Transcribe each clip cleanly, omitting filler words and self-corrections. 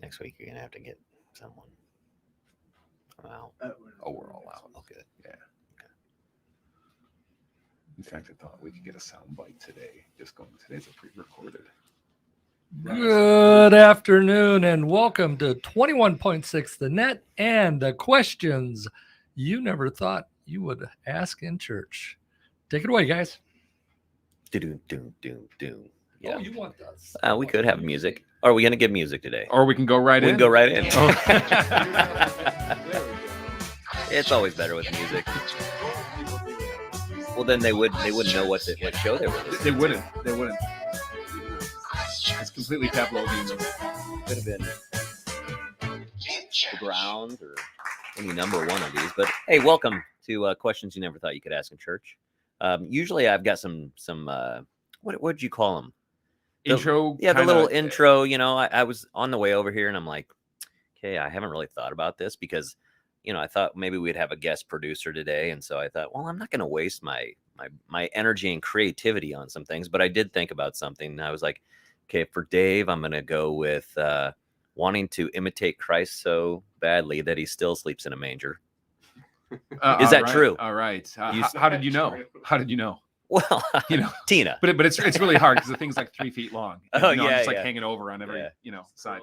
Next week you're gonna have to get someone. I'm out. Oh, we're all out. Oh, good. Yeah. In fact, I thought we could get a sound bite today. Just going, today's a pre-recorded. Good afternoon and welcome to 21.6 The Net and the questions you never thought you would ask in church. Take it away, guys. Doom, doom, doom, doom. Yeah. Oh, you want this? We could have music. Are we gonna give music today? Or we can go right We in. can go right in. Oh. It's always better with music. Well, then they wouldn't know what show they were listening They wouldn't. It's completely Pavlovian. Could have been The Ground or any number one of these. But hey, welcome to Questions You Never Thought You Could Ask in Church. Usually I've got some what would you call them? Intro. Yeah, the little intro. You know, I was on the way over here and I'm like, okay, I haven't really thought about this because, you know, I thought maybe we'd have a guest producer today. And so I thought, well, I'm not going to waste my energy and creativity on some things. But I did think about something. And I was like, okay, for Dave, I'm going to go with wanting to imitate Christ so badly that he still sleeps in a manger. Is that true? All right. How did you know? How did you know? Well, You know, Tina. but it's really hard because the thing's like 3 feet long. Oh, You know, yeah, it's like yeah. hanging over on every side.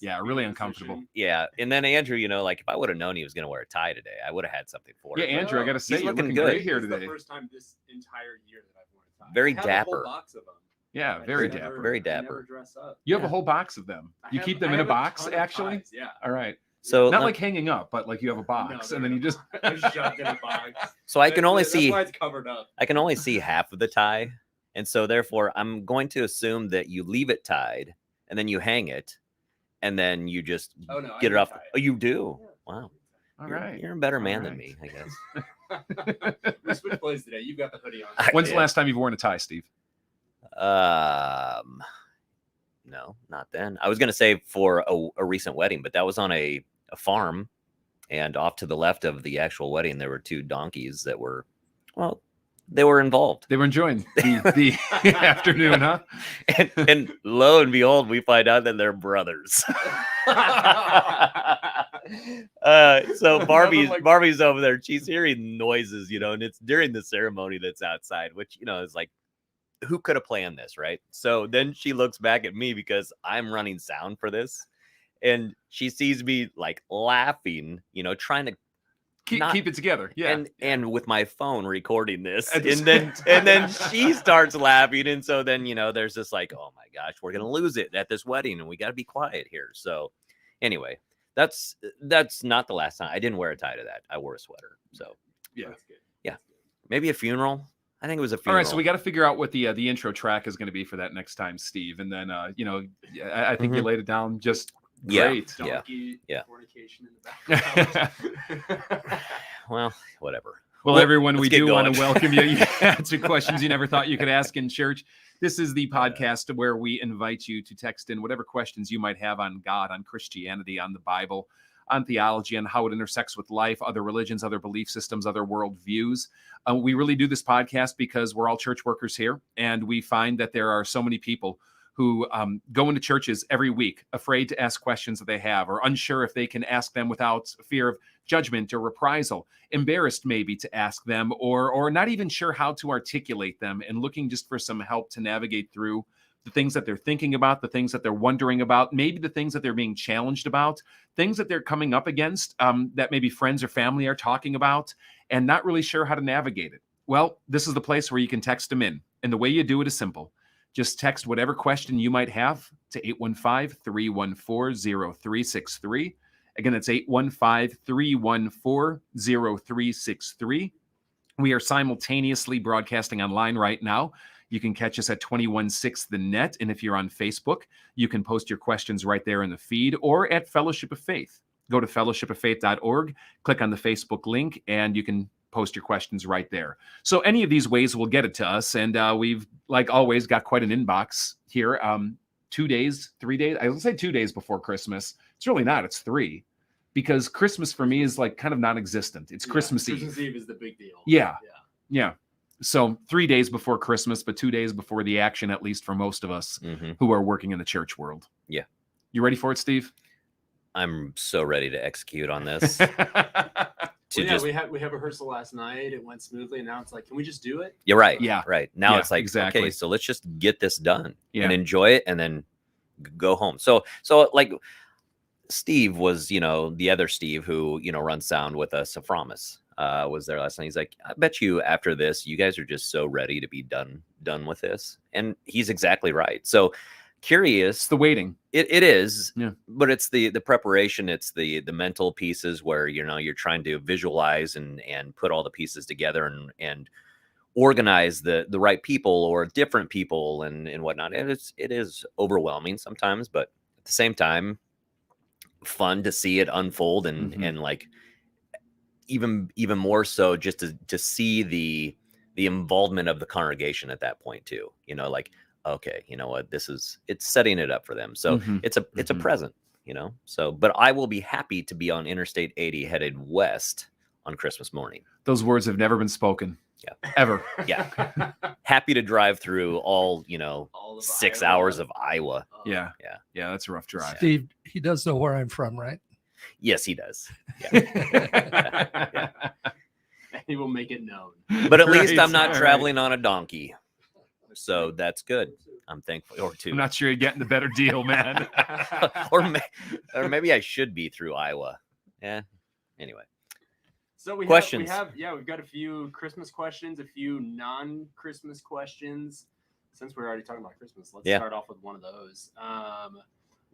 Yeah, really uncomfortable. Yeah. And then Andrew, you know, like if I would have known he was going to wear a tie today, I would have had something for Yeah, him. Andrew, I got to say, He's you're looking looking good. great here This is today. the first time this entire year that I've worn a tie. Very I have a dapper. whole box of them. Yeah, I very never- dapper. Very I dapper. never dress up. You have Yeah. a whole box of them. You keep them in a box, ton of actually? ties, Yeah. All right. So Not like hanging up, but like you have a box, No, and then you just. they're shoved in a box. So I can only That's see why it's covered up. I can only see half of the tie. And so therefore I'm going to assume that you leave it tied and then you hang it and then you just Oh no, get it off. tie Oh, you do? Yeah. Wow. All You're, right. you're a better man All than right. me, I guess. We switched plays today. You've got the hoodie on. When's the Yeah. last time you've worn a tie, Steve? No, not then. I was going to say for a recent wedding, but that was on a farm, and off to the left of the actual wedding, there were two donkeys that were, well, they were involved. They were enjoying the afternoon, huh? And lo and behold, we find out that they're brothers. So Barbie's over there. She's hearing noises, you know, and it's during the ceremony that's outside, which, you know, is like, who could have planned this, right? So then she looks back at me because I'm running sound for this, and she sees me like laughing, you know, trying to Keep it together. Yeah. and with my phone recording this, At the and then she starts laughing, and so then, you know, there's this like, oh my gosh, we're gonna lose it at this wedding, and we got to be quiet here. So anyway, that's not the last time. I didn't wear a tie to that. I wore a sweater. So Yeah. That's good. Yeah. Maybe a funeral. I think it was a All funeral. right, so we got to figure out what the intro track is going to be for that next time, Steve. And then, you know, I think you laid it down just Yeah. great. Yeah. Donkey Yeah. fornication in the background. Well, whatever. Well, everyone, we let's get do want going. to welcome you to questions you never thought you could ask in church. This is the podcast where we invite you to text in whatever questions you might have on God, on Christianity, on the Bible, on theology, on how it intersects with life, other religions, other belief systems, other worldviews. We really do this podcast because we're all church workers here, and we find that there are so many people who go into churches every week afraid to ask questions that they have, or unsure if they can ask them without fear of judgment or reprisal, embarrassed maybe to ask them, or not even sure how to articulate them, and looking just for some help to navigate through the things that they're thinking about, the things that they're wondering about, maybe the things that they're being challenged about, things that they're coming up against that maybe friends or family are talking about, and not really sure how to navigate it. Well, this is the place where you can text them in. And the way you do it is simple. Just text whatever question you might have to 815-314-0363. Again, that's 815-314-0363. We are simultaneously broadcasting online right now. You can catch us at 21.6 The Net. And if you're on Facebook, you can post your questions right there in the feed, or at Fellowship of Faith. Go to fellowshipoffaith.org, click on the Facebook link, and you can post your questions right there. So any of these ways will get it to us. And we've, like always, got quite an inbox here. 3 days, I would say 2 days before Christmas. It's really not, it's 3. Because Christmas for me is like kind of non-existent. It's Christmas Eve. Christmas Eve is the big deal. Yeah. So 3 days before Christmas, but 2 days before the action, at least for most of us who are working in the church world. Yeah. You ready for it, Steve? I'm so ready to execute on this. Well, yeah, we had rehearsal last night. It went smoothly, and now it's like, can we just do it? You're right. Yeah. Right. Now Yeah, it's like, exactly. okay, so let's just get this done Yeah. and enjoy it and then go home. So like Steve was, the other Steve who, runs sound with us, Aframis, was there last night. He's like, I bet you after this, you guys are just so ready to be done with this. And he's exactly right. So curious. It's the waiting. It is, Yeah. But it's the preparation. It's the mental pieces where, you're trying to visualize and put all the pieces together and organize the right people or different people and whatnot. And it is overwhelming sometimes, but at the same time, fun to see it unfold and like even more so just to see the involvement of the congregation at that point too. Like, okay, you know what, it's setting it up for them. So it's a present, so, but I will be happy to be on Interstate 80 headed west on Christmas morning. Those words have never been spoken. Yeah. Ever. Yeah. Happy to drive through all, All of 6 Iowa. hours of Iowa. Yeah. Yeah. Yeah. That's a rough drive. Steve, he does know where I'm from, right? Yes, he does. Yeah. He will make it known. But at least Right, I'm not all traveling on a donkey. So that's good. I'm thankful. Or two. I'm not sure you're getting the better deal, man. or maybe I should be through Iowa. Yeah. Anyway. So Questions. We've got a few Christmas questions, a few non-Christmas questions. Since we're already talking about Christmas, let's start off with one of those.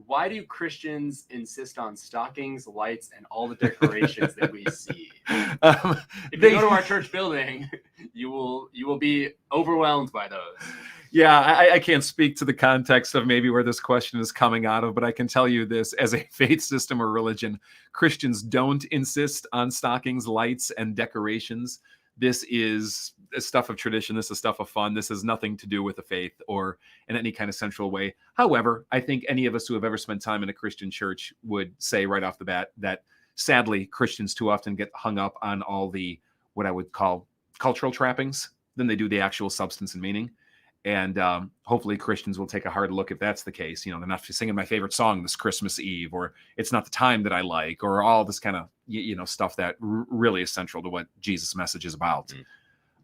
Why do Christians insist on stockings, lights, and all the decorations that we see? If you go to our church building, you will be overwhelmed by those. Yeah, I can't speak to the context of maybe where this question is coming out of, but I can tell you this: as a faith system or religion, Christians don't insist on stockings, lights, and decorations. This is stuff of tradition. This is stuff of fun. This has nothing to do with the faith or in any kind of central way. However, I think any of us who have ever spent time in a Christian church would say right off the bat that sadly, Christians too often get hung up on all the, what I would call cultural trappings than they do the actual substance and meaning. And hopefully Christians will take a hard look if that's the case. They're not singing my favorite song this Christmas Eve, or it's not the time that I like, or all this kind of, stuff that really is central to what Jesus' message is about.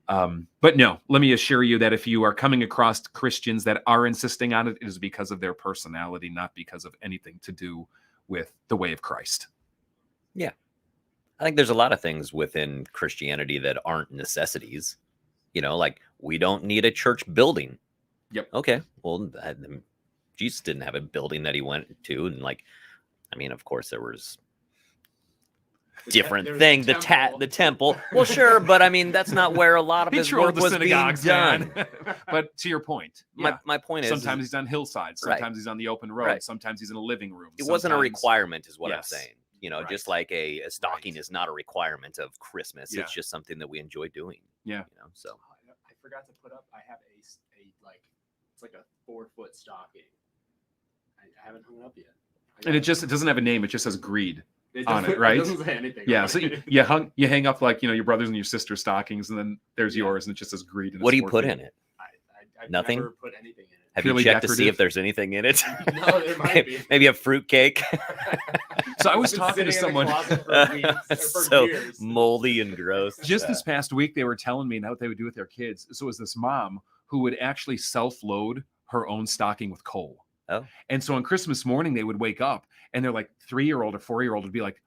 But no, let me assure you that if you are coming across Christians that are insisting on it, it is because of their personality, not because of anything to do with the way of Christ. Yeah. I think there's a lot of things within Christianity that aren't necessities. Like we don't need a church building. Yep. Okay. Well, Jesus didn't have a building that he went to. And of course there was different things, the temple. Well, sure. But that's not where a lot of his work was being done. But to your point, my point is sometimes he's on hillsides. Sometimes he's on the open road. Right. Sometimes he's in a living room. It wasn't a requirement is what Yes. I'm saying. Right. Just like a stocking Right. is not a requirement of Christmas. Yeah. It's just something that we enjoy doing. Yeah. So I forgot to put up. I have a it's like a 4-foot stocking. I haven't hung it up yet. And it doesn't have a name. It just says greed on it, It right? doesn't say anything. Yeah. on So it. you hang up like, your brothers and your sister's stockings, and then there's yours, and it just says greed. And what do it's you put 4 in feet. it? I've Nothing? never put anything in it. Have Purely you checked to see decorative? if there's anything in it? No, there might be. Maybe a fruitcake. So I was It's been talking to sitting in the someone closet for weeks, or for so years. moldy and gross. just this past week. They were telling me what they would do with their kids. So it was this mom who would actually self-load her own stocking with coal. Oh. And so on Christmas morning, they would wake up and they're like 3-year-old or 4-year-old would be like,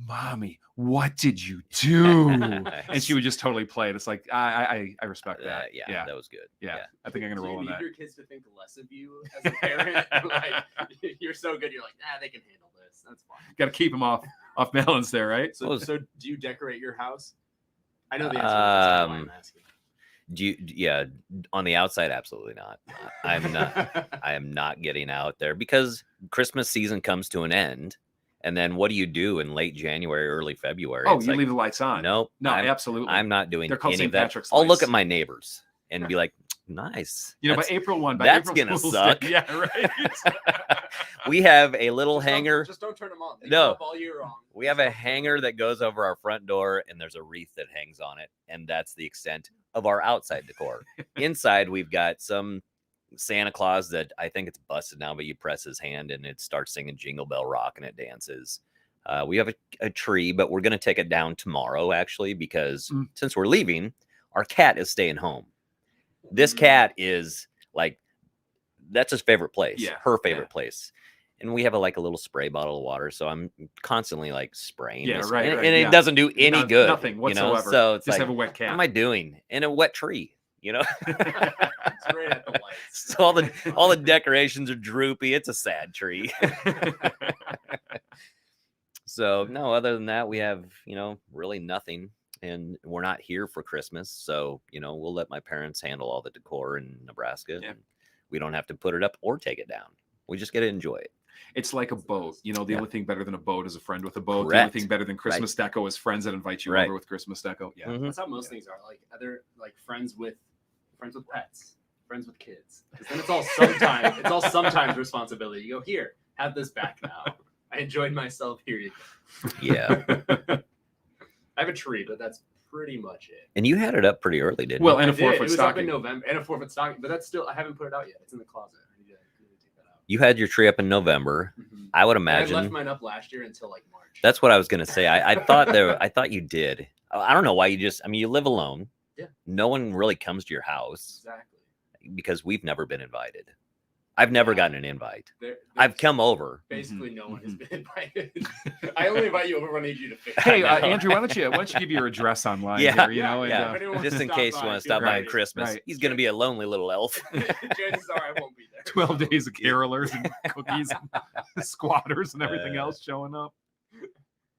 "Mommy, what did you do?" And she would just totally play it. It's like, I respect that. Yeah, that was good. Yeah. I think I'm going to Do roll you on need that. your kids to think less of you as a parent? You're so good. You're like, they can handle this. That's fine. Got to keep them off balance there, right? So do you decorate your house? I know the answer. I'm asking. On the outside, absolutely not. I'm not. I am not getting out there because Christmas season comes to an end, and then what do you do in late January, early February? Oh, It's you like, leave the lights on. Nope. No, I'm, absolutely. I'm not doing They're called any of St. that. Patrick's I'll look lights. at my neighbors and be like, nice. by That's- April 1, by that's April gonna Fool's suck. Day. Yeah, right. We have a little hanger. Just don't turn them on. They No. go up all year long. We have a hanger that goes over our front door, and there's a wreath that hangs on it, and that's the extent of our outside decor. Inside, we've got some, Santa Claus that I think it's busted now, but you press his hand and it starts singing Jingle Bell Rock and it dances. We have a tree, but we're going to take it down tomorrow, actually, because since we're leaving, our cat is staying home. This cat is like, that's his favorite place, her favorite place. And we have a little spray bottle of water. So I'm constantly like spraying. Yeah, this, right. And, right, and yeah. it doesn't do any good. Nothing whatsoever. You know? So it's just like, have a wet cat. what am I doing? In a wet tree, you know? Straight at the lights. So all the decorations are droopy. It's a sad tree. So no, other than that, we have, really nothing. And we're not here for Christmas. So, we'll let my parents handle all the decor in Nebraska. Yeah. We don't have to put it up or take it down. We just get to enjoy it. It's like a boat. The only thing better than a boat is a friend with a boat. Correct. The only thing better than Christmas deco is friends that invite you over with Christmas deco. Yeah. Mhm. That's how most things are. Like other friends with pets, friends with kids. Because then it's all sometimes responsibility. You go, here, have this back now. I enjoyed myself. Here you go. Yeah. I have a tree, but that's pretty much it. And you had it up pretty early, didn't Well, you? and a I did. 4-foot It was stocking. up in November, and a 4-foot stocking, but that's still, I haven't put it out yet. It's in the closet. I need to take that out. You had your tree up in November. Mm-hmm. I would I imagine. left mine up last year until like March. That's what I was gonna say. I thought you did. I don't know why you live alone. Yeah. No one really comes to your house Exactly. because we've never been invited. I've never gotten an invite. There's I've come over. Basically, no one has been invited. I only invite you over when I need you to fix. Hey, I know. Andrew, why don't you give your address online Yeah. here, and, Yeah. If anyone wants Just to in stop case you by, want to feel stop by free. on Christmas. Right. He's gonna be a lonely little elf. Chances are I won't be there. 12 days of carolers and cookies and squatters and everything else showing up.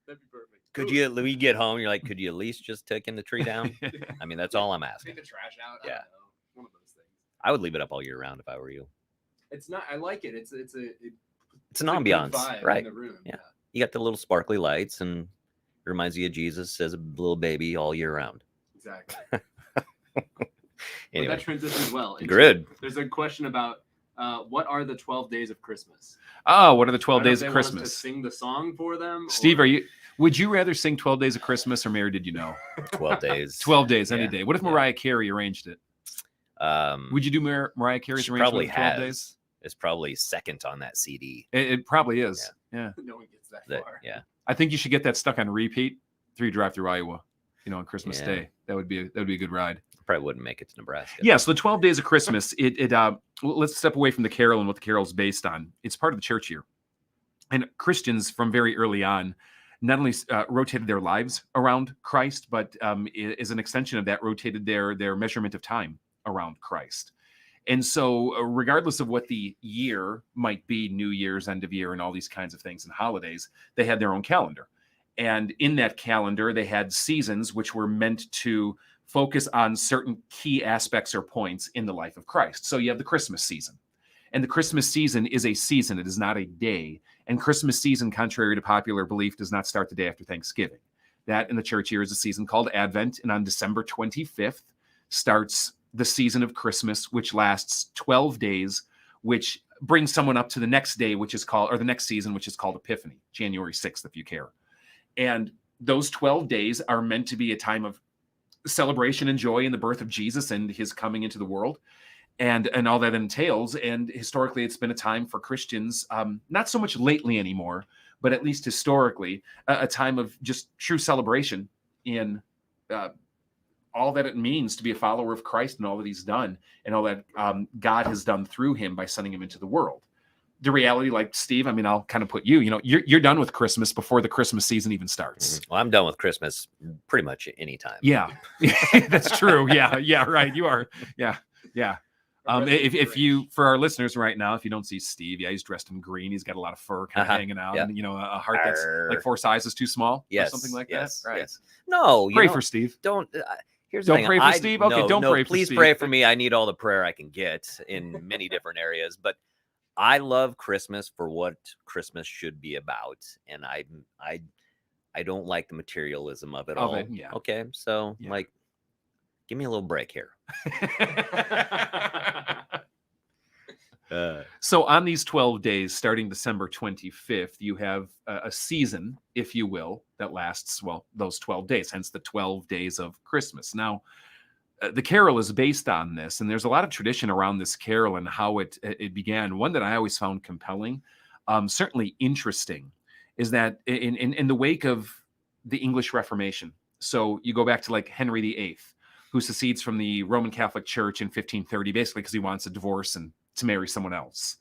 That'd be perfect. Could you, when you get home, you're like, could you at least just take in the tree down? I mean, that's all I'm asking. Take the trash out. I Yeah. don't know. One of those things. I would leave it up all year round if I were you. It's not. I like it. It's an It's an a good ambiance, vibe right? in the room. Yeah. You got the little sparkly lights and it reminds you of Jesus as a little baby all year round. Exactly. But Anyway, that transitions well. good. There's a question about what are the 12 days of Christmas? Oh, what are the I 12 don't know days if of they want us to Christmas? sing the song for them. Steve, or... would you rather sing 12 Days of Christmas or Mary Did You Know? 12 days. 12 days, any Yeah. day. What if Mariah Carey arranged it? Would you do Mariah Carey's she arrangement probably of 12 has. days? It's probably second on that CD. It probably is. Yeah. No one gets that That, far. yeah. I think you should get that stuck on repeat through Drive Through Iowa, on Christmas Yeah. Day. That would be a good ride. Probably wouldn't make it to Nebraska. Yeah, so the 12 Days of Christmas, let's step away from the carol and what the carol is based on. It's part of the church year. And Christians from very early on not only rotated their lives around Christ, but as an extension of that, rotated their measurement of time around Christ. And so regardless of what the year might be, New Year's, end of year, and all these kinds of things and holidays, they had their own calendar. And in that calendar, they had seasons which were meant to focus on certain key aspects or points in the life of Christ. So you have the Christmas season. And the Christmas season is a season. It is not a day. And Christmas season, contrary to popular belief, does not start the day after Thanksgiving. That in the church year is a season called Advent. And on December 25th starts the season of Christmas, which lasts 12 days, which brings someone up to the next day, which is called, or the next season, which is called Epiphany, January 6th, if you care. And those 12 days are meant to be a time of celebration and joy in the birth of Jesus and his coming into the world and all that entails. And historically, it's been a time for Christians, not so much lately anymore, but at least historically, a time of just true celebration in all that it means to be a follower of Christ and all that he's done and all that God has done through him by sending him into the world. The reality, like Steve, I mean, I'll kind of put you're done with Christmas before the Christmas season even starts. Well, I'm done with Christmas pretty much any time. Yeah, that's true. Yeah, right. You are. Yeah. If you, for our listeners right now, if you don't see Steve, he's dressed in green. He's got a lot of fur kind of hanging out, and a heart that's like 4 sizes too small, or something like that. Right. Yes. No, Pray for Steve. Don't. Here's Don't the thing. pray for Steve? Okay, don't pray for please Steve. pray for me. I need all the prayer I can get in many different areas. But I love Christmas for what Christmas should be about, and I don't like the materialism of it all. Yeah. Okay, so give me a little break here. So on these 12 days, starting December 25th, you have a season, if you will, that lasts, those 12 days, hence the 12 days of Christmas. Now, the carol is based on this, and there's a lot of tradition around this carol and how it began. One that I always found compelling, certainly interesting, is that in the wake of the English Reformation, so you go back to like Henry VIII, who secedes from the Roman Catholic Church in 1530, basically because he wants a divorce and to marry someone else,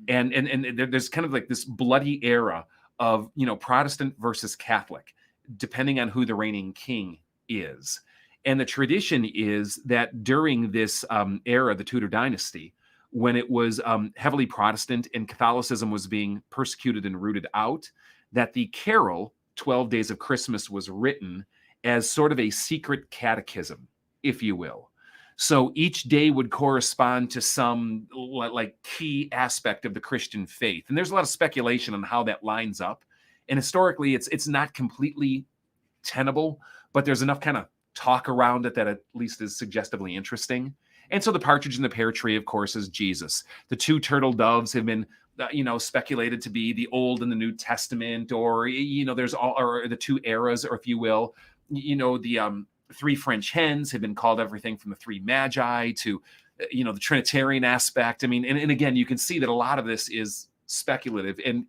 and there's kind of like this bloody era of Protestant versus Catholic, depending on who the reigning king is. And the tradition is that during this era, the Tudor dynasty, when it was heavily Protestant and Catholicism was being persecuted and rooted out, that the carol, 12 Days of Christmas, was written as sort of a secret catechism, if you will. So each day would correspond to some like key aspect of the Christian faith. And there's a lot of speculation on how that lines up. And historically, it's not completely tenable, but there's enough kind of talk around it that at least is suggestively interesting. And so the partridge in the pear tree, of course, is Jesus. The two turtle doves have been, speculated to be the Old and the New Testament, or, there's all, or the two eras, or if you will, the three French hens have been called everything from the three magi to, the Trinitarian aspect. I mean, and again, you can see that a lot of this is speculative, and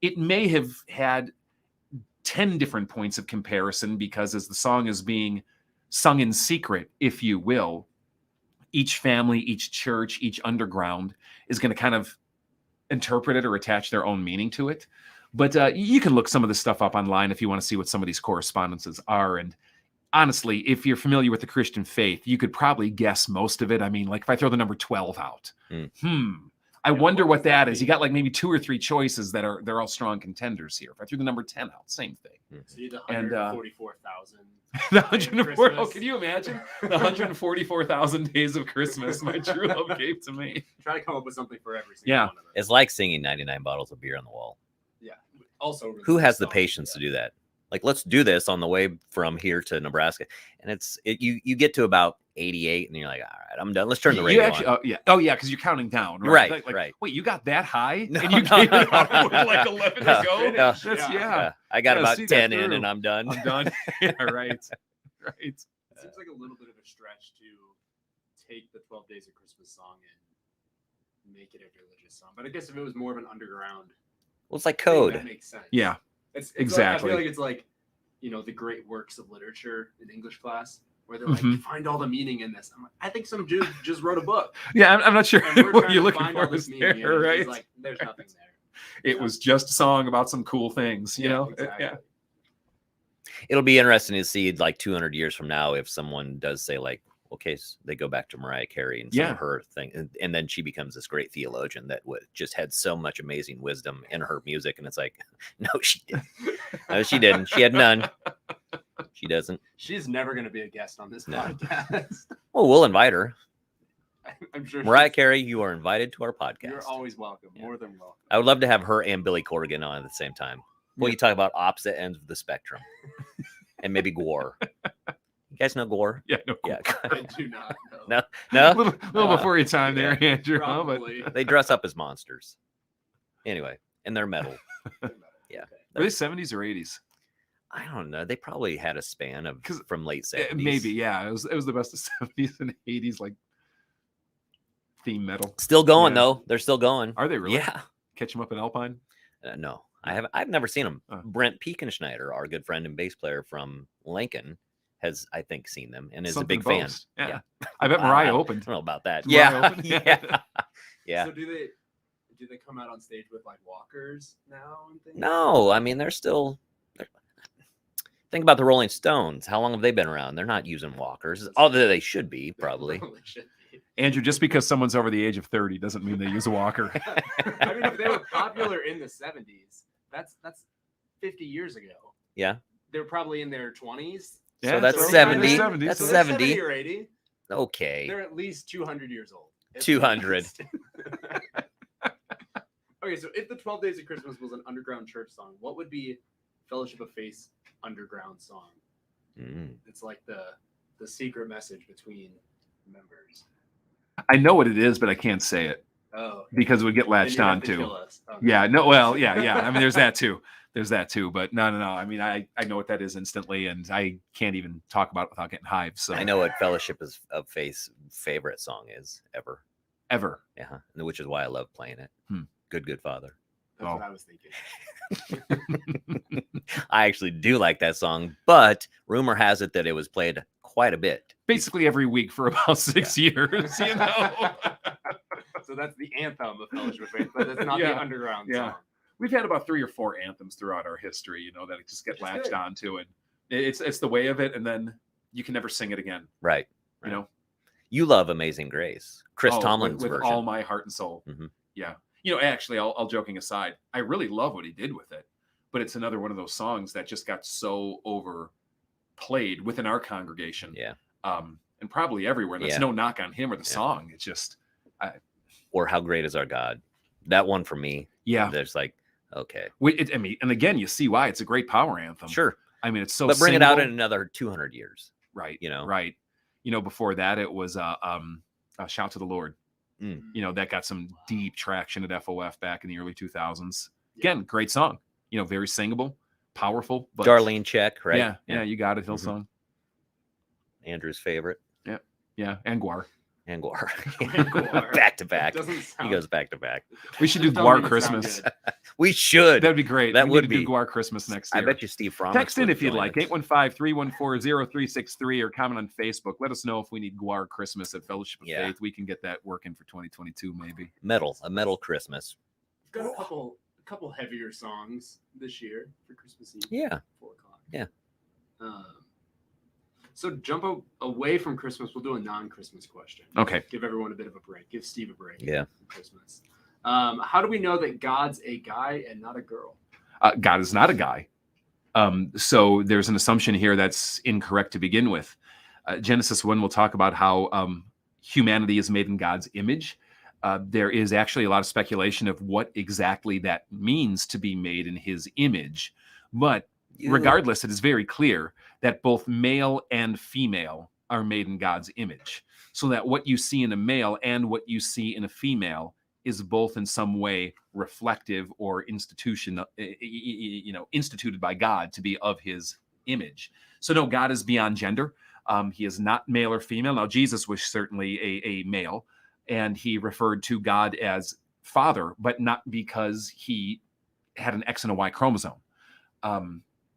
it may have had 10 different points of comparison, because as the song is being sung in secret, if you will, each family, each church, each underground is going to kind of interpret it or attach their own meaning to it. But you can look some of this stuff up online if you want to see what some of these correspondences are. And honestly, if you're familiar with the Christian faith, you could probably guess most of it. I mean, like if I throw the number 12 out, I wonder what that is. You got like maybe 2 or 3 choices they're all strong contenders here. If I threw the number 10 out, same thing. So you had the 144,000. The 104. Oh, can you imagine the 144,000 days of Christmas my true love gave to me? Try to come up with something for every single one of them. It's like singing 99 bottles of beer on the wall. Yeah. Also, who has the patience to do that? Like, let's do this on the way from here to Nebraska, and you get to about 88, and you're like, all right, I'm done. Let's turn the radio on. Oh yeah, because you're counting down, right? Right. Wait, you got that high, no, and you gave it up with like 11 to go. No. I got about 10 in, and I'm done. I'm done. Yeah, right. It seems like a little bit of a stretch to take the 12 Days of Christmas song and make it a religious song. But I guess if it was more of an underground, well, it's like code. That makes sense. Yeah. It's exactly. Like, I feel like it's like, the great works of literature in English class, where they're like, you find all the meaning in this. I'm like, I think some dude just wrote a book. Yeah, I'm not sure what you're looking for is there, right? Like, there's nothing there. It was just a song about some cool things, you know? Exactly. Yeah. It'll be interesting to see, like 200 years from now, if someone does say, like, okay, so they go back to Mariah Carey and some of her thing, and then she becomes this great theologian that just had so much amazing wisdom in her music, and it's like, no, she didn't. No, she didn't. She had none. She doesn't. She's never going to be a guest on this podcast. Well, we'll invite her. I'm sure. Mariah Carey, you are invited to our podcast. You're always welcome. Yeah. More than welcome. I would love to have her and Billy Corgan on at the same time. Well, you talk about opposite ends of the spectrum, and maybe Gore. You guys know Gore? Yeah, no. Yeah. I do not know. No. A little before your time there, Andrew. Probably. They dress up as monsters. Anyway, and they're metal. Yeah. Okay. Were they 70s or 80s? I don't know. They probably had a span of from late 70s. Maybe, yeah. It was the best of 70s and 80s, like theme metal. Still going though. They're still going. Are they really? Yeah. Catch them up in Alpine? No, I've never seen them. Brent Pekenschneider, our good friend and bass player from Lincoln, has, I think, seen them and is a big fan. Yeah. I bet Mariah opened. I don't know about that. Yeah. Yeah. So do they come out on stage with like walkers now and things? No, I mean they're still. Think about the Rolling Stones. How long have they been around? They're not using walkers. Although they should be, probably. Andrew, just because someone's over the age of 30 doesn't mean they use a walker. I mean, if they were popular in the 70s, that's 50 years ago. Yeah. They're probably in their 20s. Yeah, so that's 70. That's so 70 or 80. Okay. They're at least 200 years old. 200. Okay, so if the 12 Days of Christmas was an underground church song, what would be Fellowship of Faith's underground song? It's like the secret message between members. I know what it is, but I can't say it. Oh, because it would get then latched you have on to to. kill us. Oh, no. Yeah, no, well, yeah. I mean, there's that too. But no. I mean, I know what that is instantly, and I can't even talk about it without getting hives. So I know what Fellowship of Faith's favorite song is ever. ever. Yeah, which is why I love playing it. Good Father. That's Oh. what I was thinking. I actually do like that song, but rumor has it that it was played quite a bit. Basically every week for about 6 years, you know. So that's the anthem of Fellowship of Faith, but it's not the underground song. We've had about 3 or 4 anthems throughout our history, you know, that just get Which is latched good. onto, and it's the way of it, and then you can never sing it again. Right. You know, You love Amazing Grace, Chris Tomlin's with version. all my heart and soul. Mhm. Yeah, you know, actually, all joking aside, I really love what he did with it, but it's another one of those songs that just got so overplayed within our congregation. Yeah. And probably everywhere. And that's Yeah. no knock on him or the song. It's just, Or How Great Is Our God. That one for me. yeah. There's like, okay, I mean, and again, you see why it's a great power anthem. sure, I mean, it's so. but bring it out singable. in another 200 years. Right. you know. Right. You know, before that, it was Shout to the Lord. Mm. You know, that got some deep traction at FOF back in the early 2000s. Again, great song. You know, very singable, powerful. But Darlene Check, right? Yeah, you got it. Mhm. Hillsong. Andrew's favorite. Yeah, and Guar. And Guar. Guar. Back to back. Doesn't He sound. goes back to back. We should do Don't Guar even sound Christmas. good. We should. That'd be great. That We would need to be. do Guar Christmas next I year. bet you Steve Fromm. Text in if you'd like, 815-314-0363, or comment on Facebook. Let us know if we need Guar Christmas at Fellowship of Yeah. Faith. We can get that working for 2022, maybe. A metal Christmas. Got a couple heavier songs this year for Christmas Eve. Yeah. 4 o'clock. Yeah. So jump away from Christmas. We'll do a non-Christmas question. Okay. Give everyone a bit of a break. Give Steve a break. Yeah. For Christmas. How do we know that God's a guy and not a girl? God is not a guy. So there's an assumption here that's incorrect to begin with. Genesis 1 will talk about how humanity is made in God's image. There is actually a lot of speculation of what exactly that means to be made in his image. But regardless, it is very clear that both male and female are made in God's image. So that what you see in a male and what you see in a female is both in some way reflective or instituted by God to be of his image. So no, God is beyond gender. He is not male or female. Now, Jesus was certainly a male, and he referred to God as Father, but not because he had an X and a Y chromosome,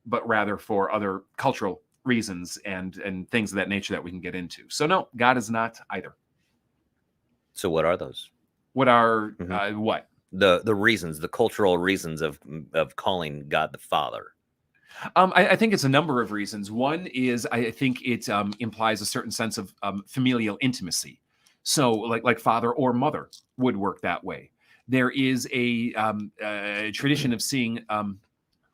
but rather for other cultural reasons and things of that nature that we can get into. So no, God is not either. So what are those? What are Mhm. what? The reasons, the cultural reasons of calling God the Father. I think it's a number of reasons. One is I think it implies a certain sense of familial intimacy. So like father or mother would work that way. There is a tradition of seeing,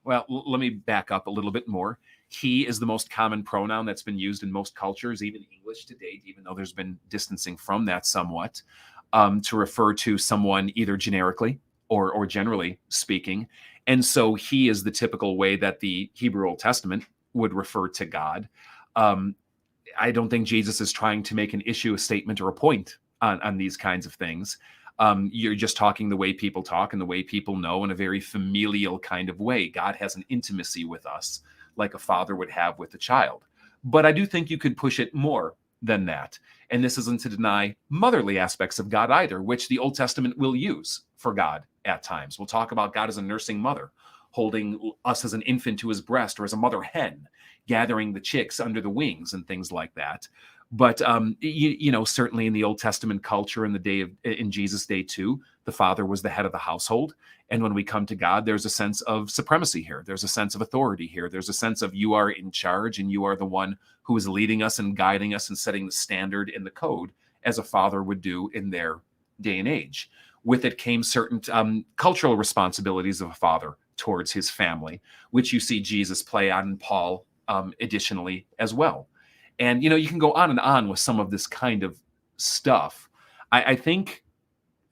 let me back up a little bit more. He is the most common pronoun that's been used in most cultures, even English to date, even though there's been distancing from that somewhat, to refer to someone either generically or generally speaking. And so he is the typical way that the Hebrew Old Testament would refer to God. I don't think Jesus is trying to make an issue, a statement, or a point on these kinds of things. You're just talking the way people talk and the way people know in a very familial kind of way. God has an intimacy with us like a father would have with a child. But I do think you could push it more than that. And this isn't to deny motherly aspects of God either, which the Old Testament will use for God at times. We'll talk about God as a nursing mother, holding us as an infant to his breast, or as a mother hen, gathering the chicks under the wings and things like that. But certainly in the Old Testament culture in Jesus' day too, the father was the head of the household. And when we come to God, there's a sense of supremacy here. There's a sense of authority here. There's a sense of you are in charge and you are the one who is leading us and guiding us and setting the standard and the code as a father would do in their day and age. With it came certain cultural responsibilities of a father towards his family, which you see Jesus play out in Paul additionally as well. And, you can go on and on with some of this kind of stuff. I think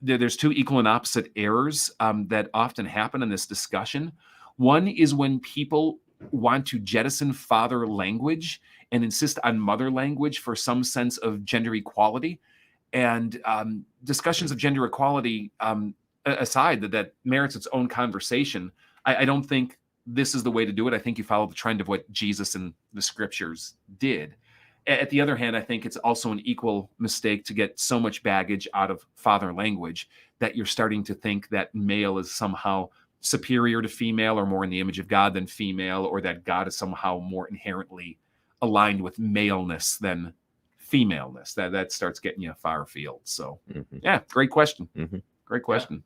there's two equal and opposite errors that often happen in this discussion. One is when people want to jettison father language and insist on mother language for some sense of gender equality. And discussions of gender equality aside, that merits its own conversation. I don't think this is the way to do it. I think you follow the trend of what Jesus and the scriptures did. At the other hand, I think it's also an equal mistake to get so much baggage out of father language that you're starting to think that male is somehow superior to female or more in the image of God than female, or that God is somehow more inherently aligned with maleness than femaleness. That starts getting you far afield. So yeah, great question. Great question.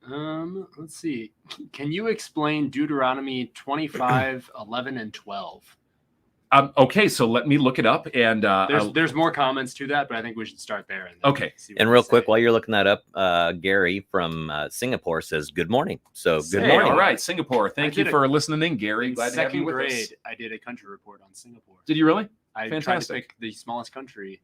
Let's see. Can you explain Deuteronomy 25, 11, and 12? Okay, so let me look it up, and there's more comments to that, but I think we should start there. And okay. And real quick, while you're looking that up, Gary from Singapore says good morning. So good morning. All right, Singapore. Thank you for listening in, Gary. Glad to have you with us. Second grade, I did a country report on Singapore. Did you really? I tried to pick the smallest country,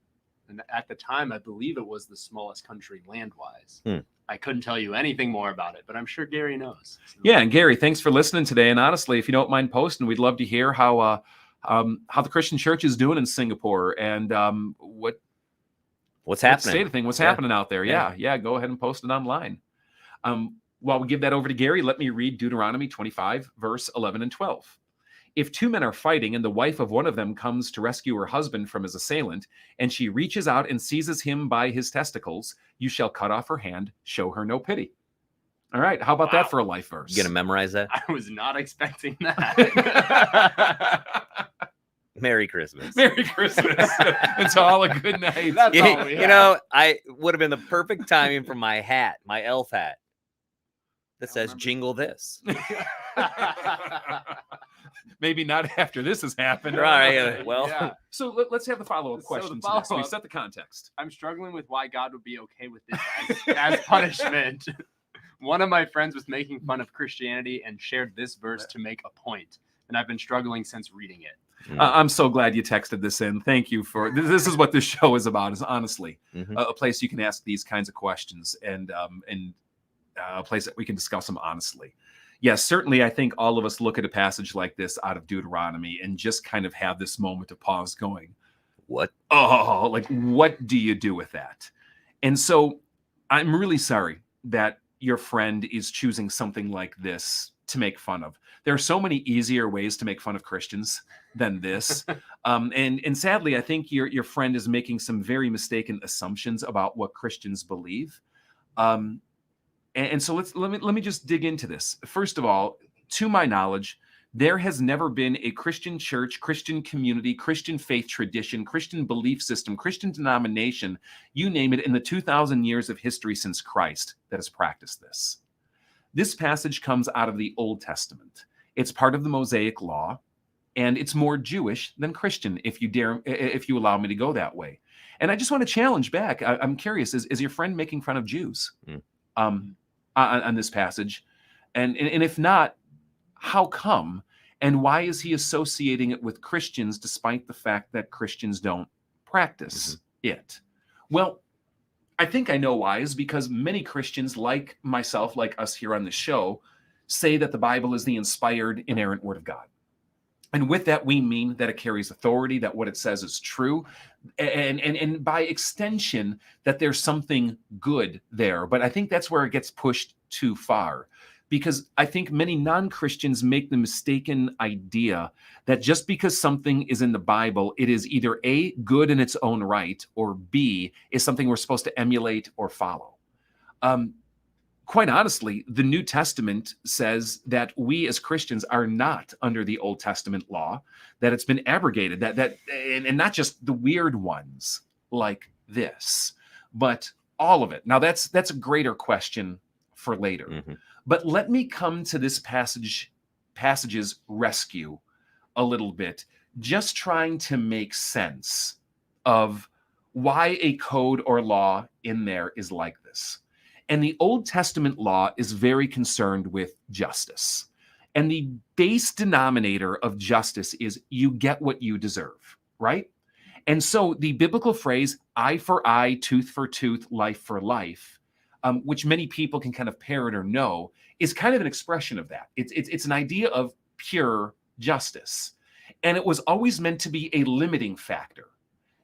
and at the time, I believe it was the smallest country land-wise. I couldn't tell you anything more about it, but I'm sure Gary knows. So. Yeah, and Gary, thanks for listening today. And honestly, if you don't mind posting, we'd love to hear how the Christian church is doing in Singapore and what's happening. State of thing, what's happening out there. Yeah. Go ahead and post it online. While we give that over to Gary, let me read Deuteronomy 25, verse 11 and 12. If two men are fighting and the wife of one of them comes to rescue her husband from his assailant, and she reaches out and seizes him by his testicles, you shall cut off her hand, show her no pity. All right. How about that for a life verse? You gonna memorize that? I was not expecting that. Merry Christmas. Merry Christmas. It's all a good night. That's all we You have. know, I would have been the perfect timing for my hat, my elf hat that says jingle this. Maybe not after this has happened. Right. Well, Yeah. So let's have the follow-up So question the to this. So we follow-up- set the context. I'm struggling with why God would be okay with this as punishment. One of my friends was making fun of Christianity and shared this verse to make a point, and I've been struggling since reading it. I'm so glad you texted this in. Thank you for this is what this show is about, is honestly a place you can ask these kinds of questions and a place that we can discuss them honestly. Yes, certainly I think all of us look at a passage like this out of Deuteronomy and just kind of have this moment of pause going, what? Oh, like what do you do with that? And so I'm really sorry that your friend is choosing something like this to make fun of. There are so many easier ways to make fun of Christians than this. And sadly, I think your friend is making some very mistaken assumptions about what Christians believe. And so let me just dig into this. First of all, to my knowledge, there has never been a Christian church, Christian community, Christian faith tradition, Christian belief system, Christian denomination, you name it, in the 2,000 years of history since Christ that has practiced this. This passage comes out of the Old Testament. It's part of the Mosaic Law, and it's more Jewish than Christian, if you allow me to go that way. And I just want to challenge back. I'm curious, is your friend making fun of Jews on this passage? And if not, how come? And why is he associating it with Christians despite the fact that Christians don't practice it? Well, I think I know why, is because many Christians, like myself, like us here on the show, say that the Bible is the inspired, inerrant word of God. And with that, we mean that it carries authority, that what it says is true, and by extension, that there's something good there. But I think that's where it gets pushed too far, because I think many non-Christians make the mistaken idea that just because something is in the Bible, it is either A, good in its own right, or B, is something we're supposed to emulate or follow. Quite honestly, the New Testament says that we as Christians are not under the Old Testament law, that it's been abrogated, and not just the weird ones like this, but all of it. Now that's a greater question for later. But let me come to this passage's rescue a little bit, just trying to make sense of why a code or law in there is like this. And the Old Testament law is very concerned with justice. And the base denominator of justice is you get what you deserve, right? And so the biblical phrase, eye for eye, tooth for tooth, life for life, which many people can kind of parrot or know, is kind of an expression of that. It's an idea of pure justice. And it was always meant to be a limiting factor,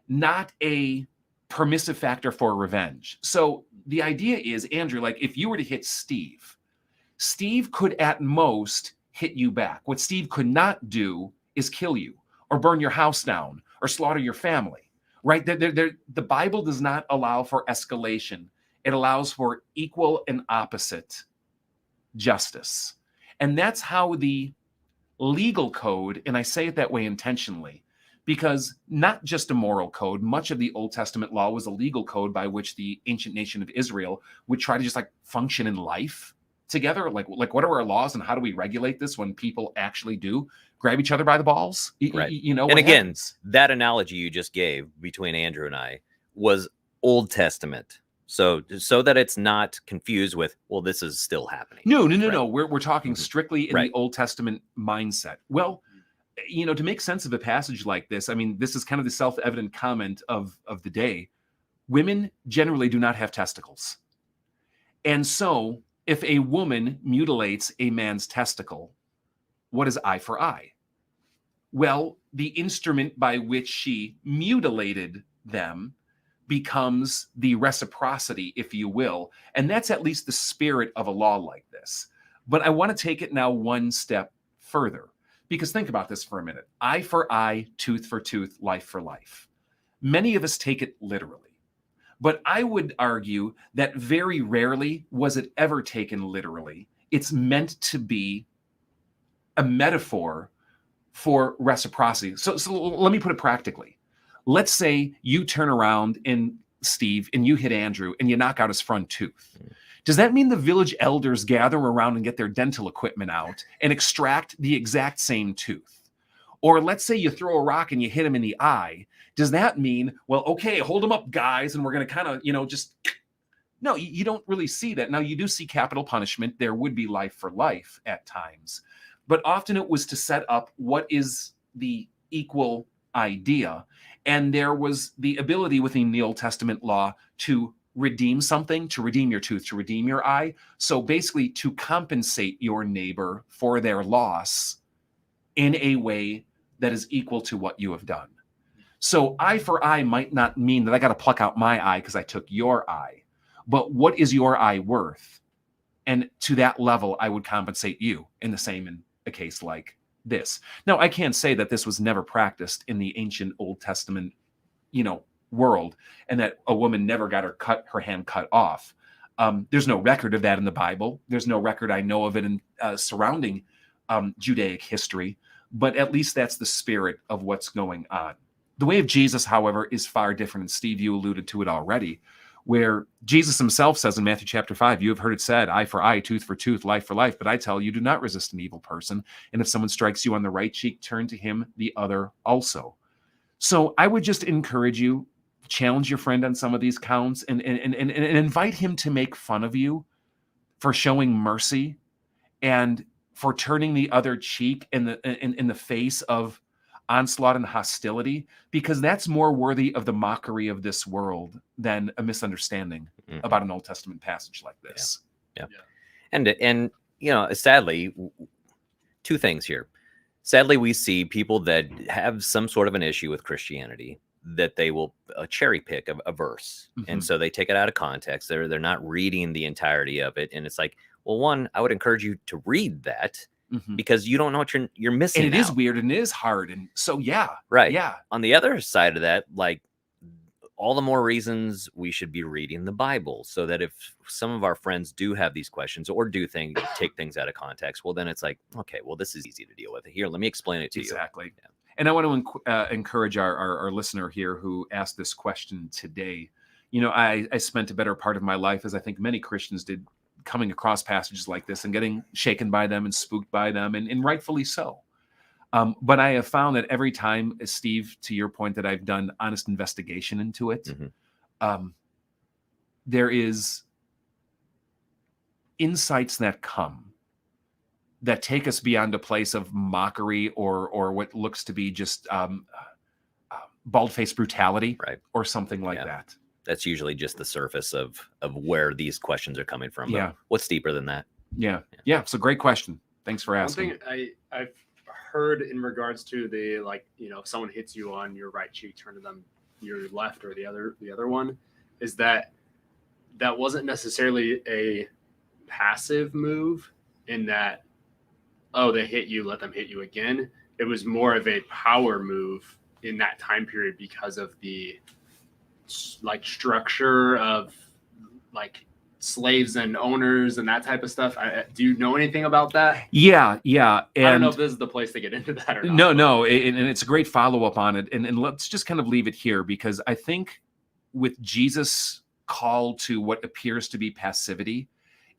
not a permissive factor for revenge. So the idea is, Andrew, like if you were to hit Steve, Steve could at most hit you back. What Steve could not do is kill you or burn your house down or slaughter your family, right? The Bible does not allow for escalation. It allows for equal and opposite justice. And that's how the legal code, and I say it that way intentionally, because not just a moral code, much of the Old Testament law was a legal code by which the ancient nation of Israel would try to just like function in life together. Like what are our laws and how do we regulate this when people actually do grab each other by the balls? Right. You know, and again, happens? That analogy you just gave between Andrew and I was Old Testament. So that it's not confused with, well, this is still happening. No. Right. We're talking strictly in Right. the Old Testament mindset. Well, you know, to make sense of a passage like this, I mean, this is kind of the self-evident comment of the day. Women generally do not have testicles. And so if a woman mutilates a man's testicle, what is eye for eye? Well, the instrument by which she mutilated them becomes the reciprocity, if you will. And that's at least the spirit of a law like this. But I want to take it now one step further. Because think about this for a minute. Eye for eye, tooth for tooth, life for life. Many of us take it literally. But I would argue that very rarely was it ever taken literally. It's meant to be a metaphor for reciprocity. So let me put it practically. Let's say you turn around and Steve and you hit Andrew and you knock out his front tooth. Does that mean the village elders gather around and get their dental equipment out and extract the exact same tooth? Or let's say you throw a rock and you hit him in the eye. Does that mean, well, okay, hold him up, guys, and we're going to kind of, just... No, you don't really see that. Now, you do see capital punishment. There would be life for life at times. But often it was to set up what is the equal idea. And there was the ability within the Old Testament law to redeem something, to redeem your tooth, to redeem your eye. So basically to compensate your neighbor for their loss in a way that is equal to what you have done. So eye for eye might not mean that I got to pluck out my eye because I took your eye, but what is your eye worth? And to that level, I would compensate you in the same in a case like this. Now, I can't say that this was never practiced in the ancient Old Testament, world, and that a woman never got her hand cut off. There's no record of that in the Bible. There's no record I know of it in surrounding Judaic history, but at least that's the spirit of what's going on. The way of Jesus, however, is far different. And Steve, you alluded to it already, where Jesus himself says in Matthew chapter 5, you have heard it said, eye for eye, tooth for tooth, life for life. But I tell you, do not resist an evil person. And if someone strikes you on the right cheek, turn to him the other also. So I would just encourage you, challenge your friend on some of these counts and invite him to make fun of you for showing mercy and for turning the other cheek in the face of onslaught and hostility, because that's more worthy of the mockery of this world than a misunderstanding about an Old Testament passage like this. Yeah. And sadly, two things here. Sadly, we see people that have some sort of an issue with Christianity that they will cherry pick a verse. And so they take it out of context. They're not reading the entirety of it. And it's like, well, one, I would encourage you to read that because you don't know what you're missing. And it is weird and it is hard. And so, yeah. Right. Yeah. On the other side of that, like, all the more reasons we should be reading the Bible, so that if some of our friends do have these questions or take things out of context, well, then it's like, okay, well, this is easy to deal with. Here, let me explain it to you. Exactly. Yeah. And I want to encourage our listener here who asked this question today. I spent a better part of my life, as I think many Christians did, coming across passages like this and getting shaken by them and spooked by them, and rightfully so. But I have found that every time, Steve, to your point, that I've done honest investigation into it, there is insights that come that take us beyond a place of mockery or what looks to be just bald-faced brutality, right, or something like that. That's usually just the surface of where these questions are coming from. Yeah. But what's deeper than that? Yeah. So great question. Thanks for asking. One thing I've heard in regards to the, if someone hits you on your right cheek, turn to them your left or the other one, is that wasn't necessarily a passive move in that, oh, they hit you, let them hit you again. It was more of a power move in that time period because of the like structure of like slaves and owners and that type of stuff. Do you know anything about that? Yeah. And I don't know if this is the place to get into that or not. No, and it's a great follow-up on it. And let's just kind of leave it here, because I think with Jesus' call to what appears to be passivity,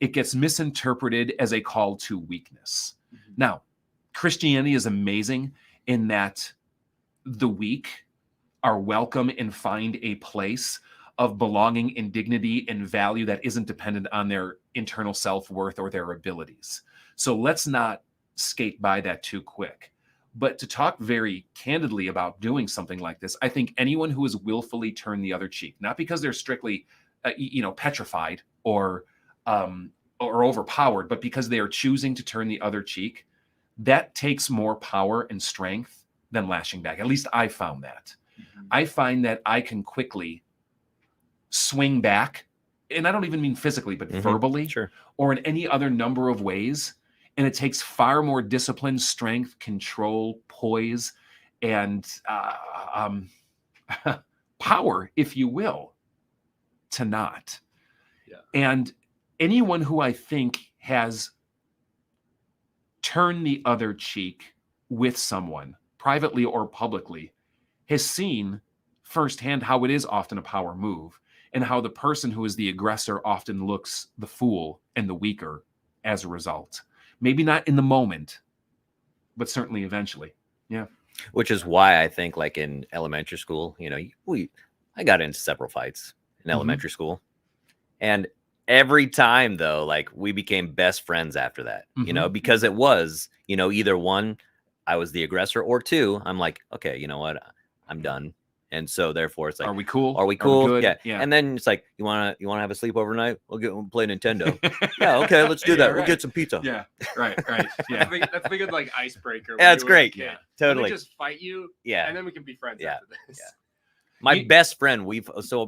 it gets misinterpreted as a call to weakness. Mm-hmm. Now, Christianity is amazing in that the weak are welcome and find a place of belonging and dignity and value that isn't dependent on their internal self-worth or their abilities. So let's not skate by that too quick. But to talk very candidly about doing something like this, I think anyone who has willfully turned the other cheek, not because they're strictly, petrified or overpowered, but because they are choosing to turn the other cheek, that takes more power and strength than lashing back. At least I found that. Mm-hmm. I find that I can quickly swing back, and I don't even mean physically, but verbally, sure, or in any other number of ways. And it takes far more discipline, strength, control, poise, and power, if you will, to not. Yeah. And anyone who I think has turned the other cheek with someone, privately or publicly, has seen firsthand how it is often a power move, and how the person who is the aggressor often looks the fool and the weaker as a result. Maybe not in the moment, but certainly eventually. Yeah. Which is why I think, like in elementary school, I got into several fights in elementary school. And every time, though, like we became best friends after that, because it was, either one, I was the aggressor, or two, I'm like, okay, you know what? I'm done. And so therefore it's like, are we cool? Are we cool? Are we good? Yeah. And then it's like, you wanna have a sleepover night? We'll play Nintendo. Yeah, okay, let's do that. Right. We'll get some pizza. Yeah. Right. Yeah. That's a good like icebreaker. Yeah, it's great. Yeah, totally. Let me just fight you. Yeah. And then we can be friends after this. Yeah. My best friend,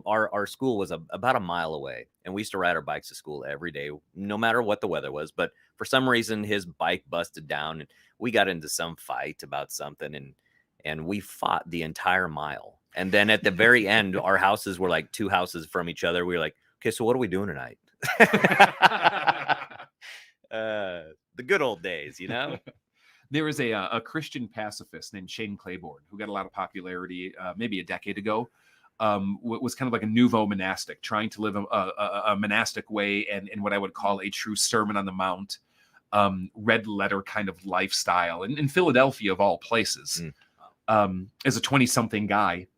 our school was about a mile away, and we used to ride our bikes to school every day, no matter what the weather was. But for some reason, his bike busted down, and we got into some fight about something, and we fought the entire mile. And then at the very end, our houses were like 2 houses from each other. We were like, okay, so what are we doing tonight? The good old days, There was a Christian pacifist named Shane Claiborne who got a lot of popularity maybe a decade ago. Was kind of like a nouveau monastic, trying to live a monastic way and what I would call a true Sermon on the Mount, red letter kind of lifestyle in Philadelphia, of all places. As a 20-something guy,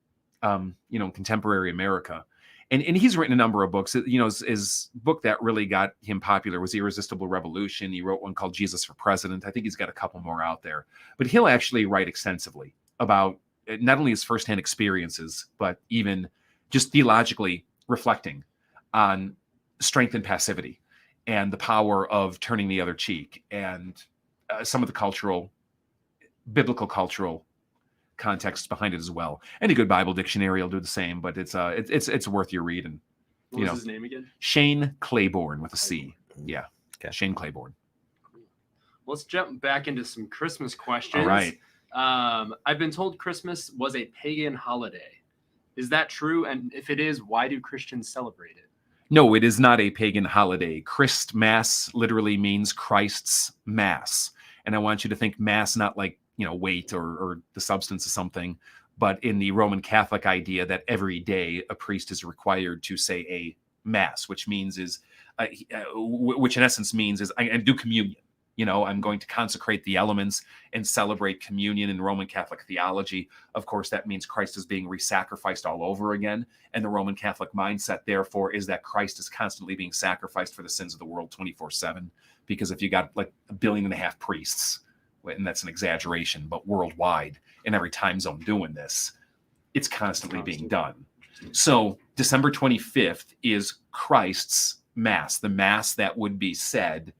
in contemporary America. And he's written a number of books. His book that really got him popular was Irresistible Revolution. He wrote one called Jesus for President. I think he's got a couple more out there. But he'll actually write extensively about not only his firsthand experiences, but even just theologically reflecting on strength and passivity and the power of turning the other cheek, and some of the biblical cultural context behind it as well. Any good Bible dictionary will do the same, but it's worth your read. And what was his name again? Shane Claiborne with a C. Yeah. Okay. Shane Claiborne. Cool. Let's jump back into some Christmas questions. All right. I've been told Christmas was a pagan holiday. Is that true? And if it is, why do Christians celebrate it? No, it is not a pagan holiday. Christmas literally means Christ's Mass. And I want you to think Mass not like weight or the substance of something, but in the Roman Catholic idea that every day a priest is required to say a Mass, which in essence means I do communion. I'm going to consecrate the elements and celebrate communion in Roman Catholic theology. Of course, that means Christ is being re-sacrificed all over again. And the Roman Catholic mindset, therefore, is that Christ is constantly being sacrificed for the sins of the world 24/7. Because if you got like 1.5 billion priests, and that's an exaggeration, but worldwide, in every time zone doing this, it's constantly being done. So December 25th is Christ's Mass, the Mass that would be said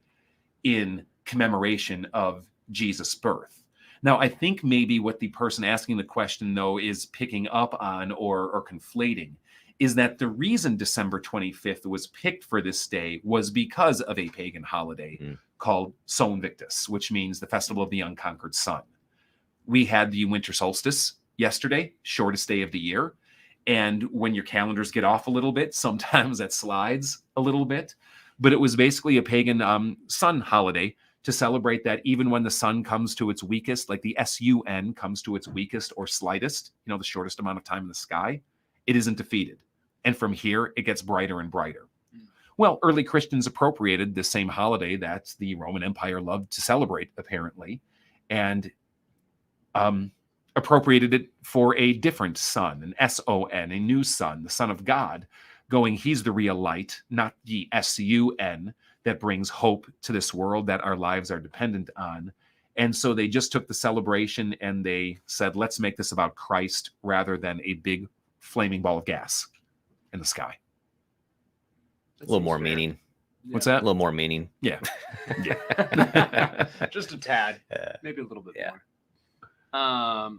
in commemoration of Jesus' birth. Now, I think maybe what the person asking the question, though, is picking up on or conflating is that the reason December 25th was picked for this day was because of a pagan holiday called Sol Invictus, which means the Festival of the Unconquered Sun. We had the winter solstice yesterday, shortest day of the year. And when your calendars get off a little bit, sometimes that slides a little bit. But it was basically a pagan sun holiday to celebrate that even when the sun comes to its weakest, like the sun comes to its weakest or slightest, the shortest amount of time in the sky, it isn't defeated. And from here, it gets brighter and brighter. Well, early Christians appropriated the same holiday that the Roman Empire loved to celebrate, apparently, and appropriated it for a different sun, an S-O-N, a new sun, the Son of God, going, he's the real light, not the S-U-N that brings hope to this world that our lives are dependent on. And so they just took the celebration and they said, let's make this about Christ rather than a big flaming ball of gas in the sky. A little more meaning. What's that? A little more meaning. Yeah. Just a tad. Maybe a little bit more.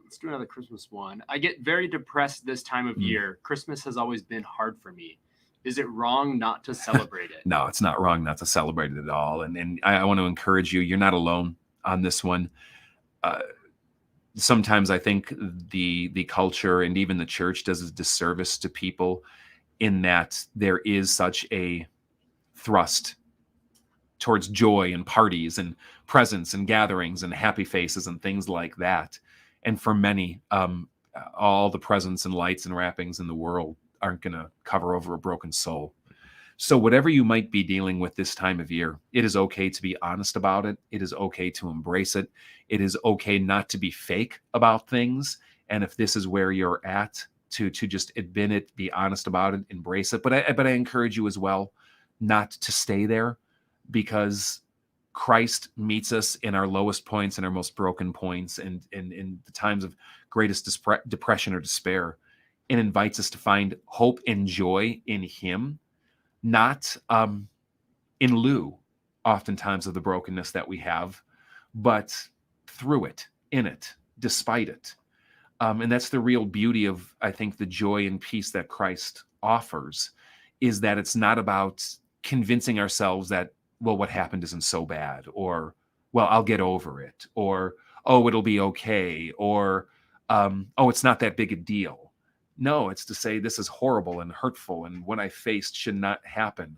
Let's do another Christmas one. I get very depressed this time of year. Christmas has always been hard for me. Is it wrong not to celebrate it? No, it's not wrong not to celebrate it at all. And I want to encourage you, you're not alone on this one. Sometimes I think the culture and even the church does a disservice to people in that there is such a thrust towards joy and parties and presents and gatherings and happy faces and things like that. And for many, all the presents and lights and wrappings in the world aren't going to cover over a broken soul. So whatever you might be dealing with this time of year, it is okay to be honest about it. It is okay to embrace it. It is okay not to be fake about things. And if this is where you're at, to just admit it, be honest about it, embrace it. But I encourage you as well not to stay there, because Christ meets us in our lowest points and our most broken points and in the times of greatest depression or despair, and invites us to find hope and joy in him, not in lieu oftentimes of the brokenness that we have, but through it, in it, despite it. And that's the real beauty of, I think, the joy and peace that Christ offers, is that it's not about convincing ourselves that, well, what happened isn't so bad, or, well, I'll get over it, or, oh, it'll be okay, or, oh, it's not that big a deal. No, it's to say this is horrible and hurtful, and what I faced should not happen.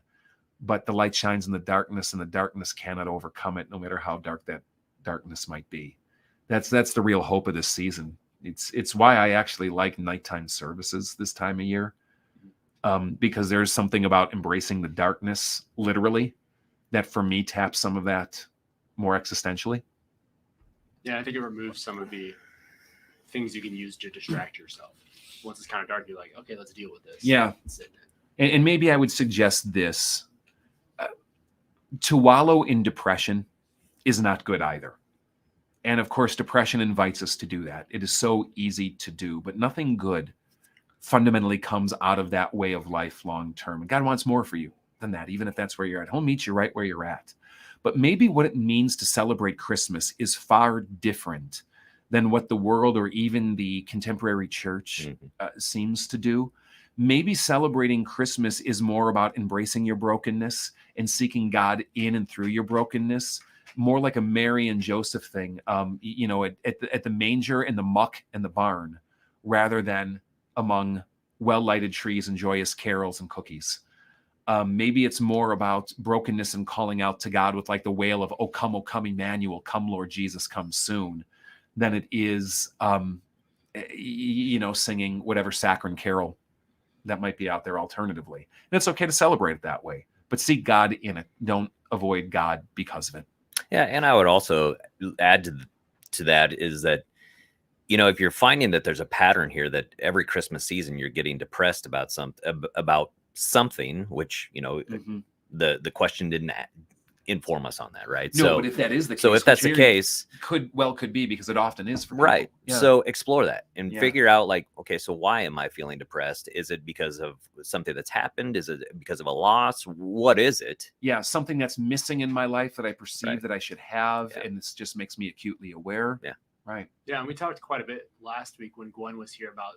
But the light shines in the darkness, and the darkness cannot overcome it, no matter how dark that darkness might be. That's the real hope of this season. It's why I actually like nighttime services this time of year, because there's something about embracing the darkness, literally, that for me taps some of that more existentially. Yeah, I think it removes some of the things you can use to distract yourself. Once it's kind of dark, you're like, okay, let's deal with this. Yeah. And maybe I would suggest this. To wallow in depression is not good either. And of course, depression invites us to do that. It is so easy to do, but nothing good fundamentally comes out of that way of life long term. And God wants more for you than that, even if that's where you're at. He'll meet you right where you're at. But maybe what it means to celebrate Christmas is far different than what the world or even the contemporary church seems to do. Maybe celebrating Christmas is more about embracing your brokenness and seeking God in and through your brokenness, more like a Mary and Joseph thing, at the manger and the muck and the barn, rather than among well-lighted trees and joyous carols and cookies. Maybe it's more about brokenness and calling out to God with like the wail of, oh, come, Emmanuel, come, Lord Jesus, come soon, than it is, singing whatever saccharine carol that might be out there alternatively. And it's okay to celebrate it that way, but seek God in it. Don't avoid God because of it. Yeah, and I would also add to that is that, if you're finding that there's a pattern here that every Christmas season you're getting depressed about something, which the question didn't inform us on that, right? No, but if that is the case, so if that's the case, could be, because it often is for people. Right. Yeah. So explore that and figure out, like, okay, so why am I feeling depressed? Is it because of something that's happened? Is it because of a loss? What is it? Yeah, something that's missing in my life that I perceive that I should have, Yeah. and this just makes me acutely aware. Yeah. Right. Yeah, and we talked quite a bit last week when Gwen was here about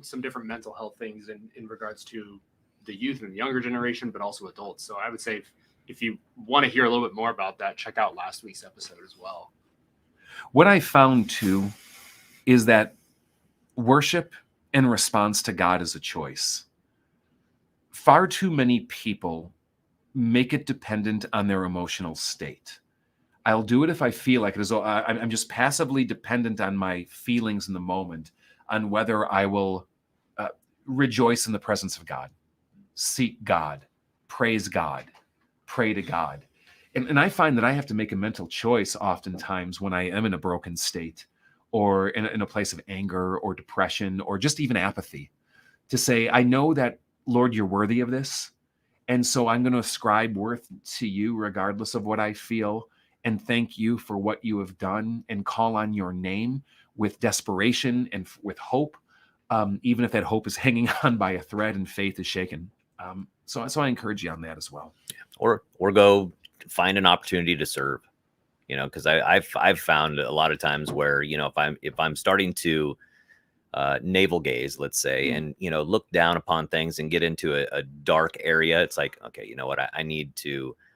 some different mental health things in regards to the youth and the younger generation, but also adults. So I would say if you want to hear a little bit more about that, check out last week's episode as well. What I found too is that worship in response to God is a choice. Far too many people make it dependent on their emotional state. I'll do it if I feel like it, as though I'm just passively dependent on my feelings in the moment, on whether I will rejoice in the presence of God, seek God, praise God, pray to God. And I find that I have to make a mental choice oftentimes when I am in a broken state or in a place of anger or depression or just even apathy, to say, I know that, Lord, you're worthy of this. And so I'm going to ascribe worth to you regardless of what I feel, and thank you for what you have done, and call on your name with desperation and with hope, even if that hope is hanging on by a thread and faith is shaken. So I encourage you on that as well. Or go find an opportunity to serve, because I've found a lot of times where, if I'm starting to navel gaze, let's say, and look down upon things and get into a dark area, it's like, okay, you know what,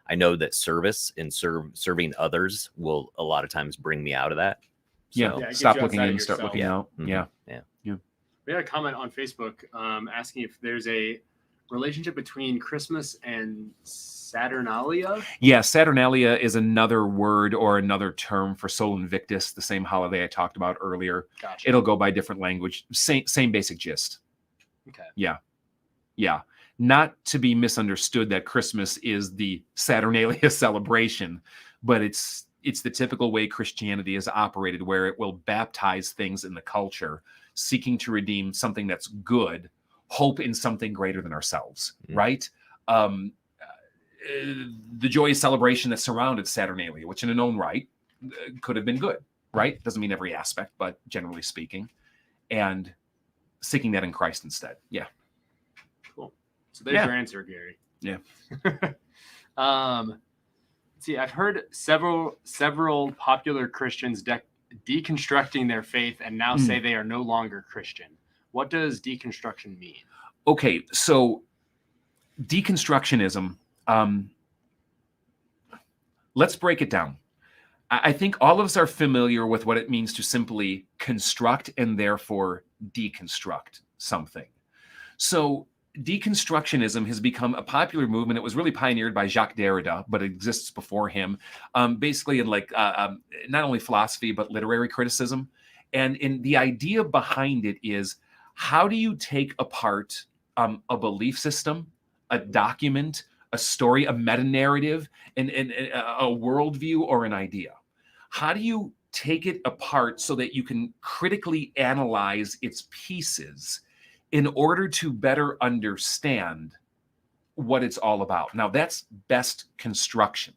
I know that service and serving others will a lot of times bring me out of that. So, it stop gets you looking outside in, of start yourself. looking out. Mm-hmm. We had a comment on Facebook asking if there's a relationship between Christmas and Saturnalia. Yeah, Saturnalia is another word or another term for Sol Invictus, the same holiday I talked about earlier. Gotcha. It'll go by different language, same basic gist. Okay. Yeah. Not to be misunderstood that Christmas is the Saturnalia celebration, but it's the typical way Christianity is operated, where it will baptize things in the culture, seeking to redeem something that's good, hope in something greater than ourselves, right? The joyous celebration that surrounded Saturnalia, which in its own right could have been good, right? Doesn't mean every aspect, but generally speaking, and seeking that in Christ instead. Yeah. Cool. So there's your answer, Gary. Yeah. See, I've heard several popular Christians deconstructing their faith and now say they are no longer Christian. What does deconstruction mean? Okay, so deconstructionism, let's break it down. I think all of us are familiar with what it means to simply construct and therefore deconstruct something. So deconstructionism has become a popular movement. It was really pioneered by Jacques Derrida, but it exists before him, basically in not only philosophy, but literary criticism. And the idea behind it is, how do you take apart a belief system, a document, a story, a meta-narrative, and a worldview or an idea? How do you take it apart so that you can critically analyze its pieces in order to better understand what it's all about? Now, that's best construction.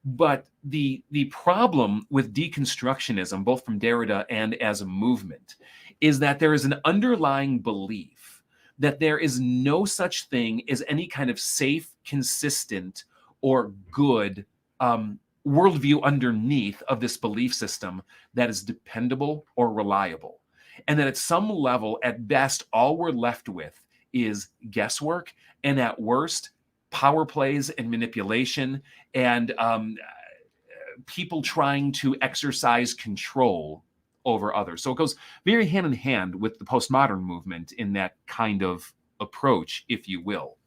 But the problem with deconstructionism, both from Derrida and as a movement, is that there is an underlying belief that there is no such thing as any kind of safe, consistent, or good worldview underneath of this belief system that is dependable or reliable. And that at some level, at best, all we're left with is guesswork, and at worst, power plays and manipulation, and people trying to exercise control over others. So it goes very hand in hand with the postmodern movement in that kind of approach, if you will.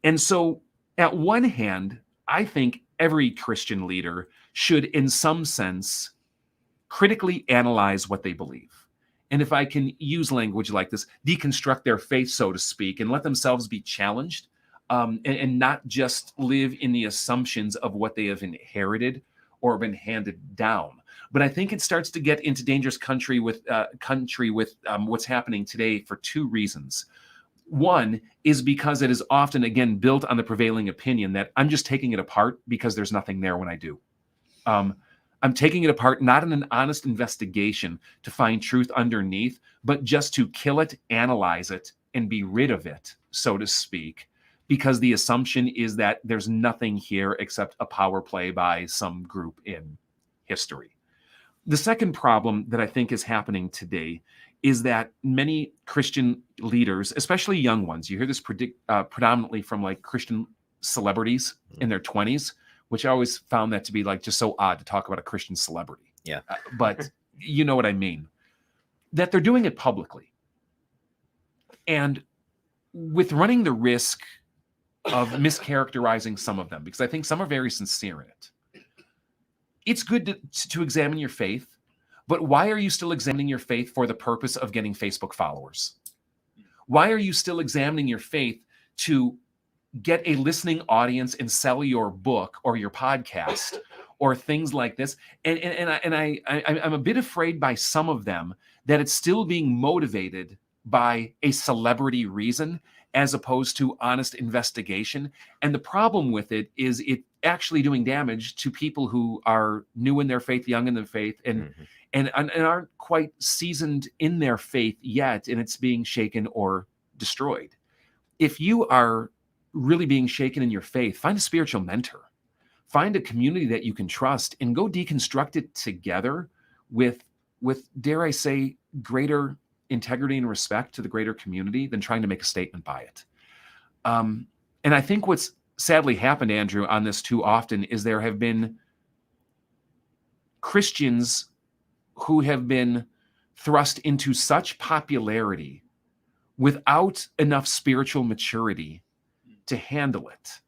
And so at one hand, I think every Christian leader should, in some sense, critically analyze what they believe. And if I can use language like this, deconstruct their faith, so to speak, and let themselves be challenged, and not just live in the assumptions of what they have inherited or been handed down. But I think it starts to get into dangerous country with what's happening today for two reasons. One is because it is often, again, built on the prevailing opinion that I'm just taking it apart because there's nothing there when I do. I'm taking it apart not in an honest investigation to find truth underneath, but just to kill it, analyze it, and be rid of it, so to speak, because the assumption is that there's nothing here except a power play by some group in history. The second problem that I think is happening today is that many Christian leaders, especially young ones, you hear this predominantly from like Christian celebrities in their 20s, which I always found that to be like just so odd to talk about a Christian celebrity. Yeah. But you know what I mean, that they're doing it publicly. And with running the risk of mischaracterizing some of them, because I think some are very sincere in it. It's good to examine your faith, but why are you still examining your faith for the purpose of getting Facebook followers? Why are you still examining your faith to get a listening audience and sell your book or your podcast or things like this? I'm a bit afraid by some of them that it's still being motivated by a celebrity reason as opposed to honest investigation. And the problem with it is it actually doing damage to people who are new in their faith, young in their faith, and aren't quite seasoned in their faith yet, and it's being shaken or destroyed. If you are really being shaken in your faith, find a spiritual mentor. Find a community that you can trust and go deconstruct it together with dare I say, greater integrity and respect to the greater community than trying to make a statement by it. And I think what's sadly happened, Andrew, on this too often is there have been Christians who have been thrust into such popularity without enough spiritual maturity to handle it.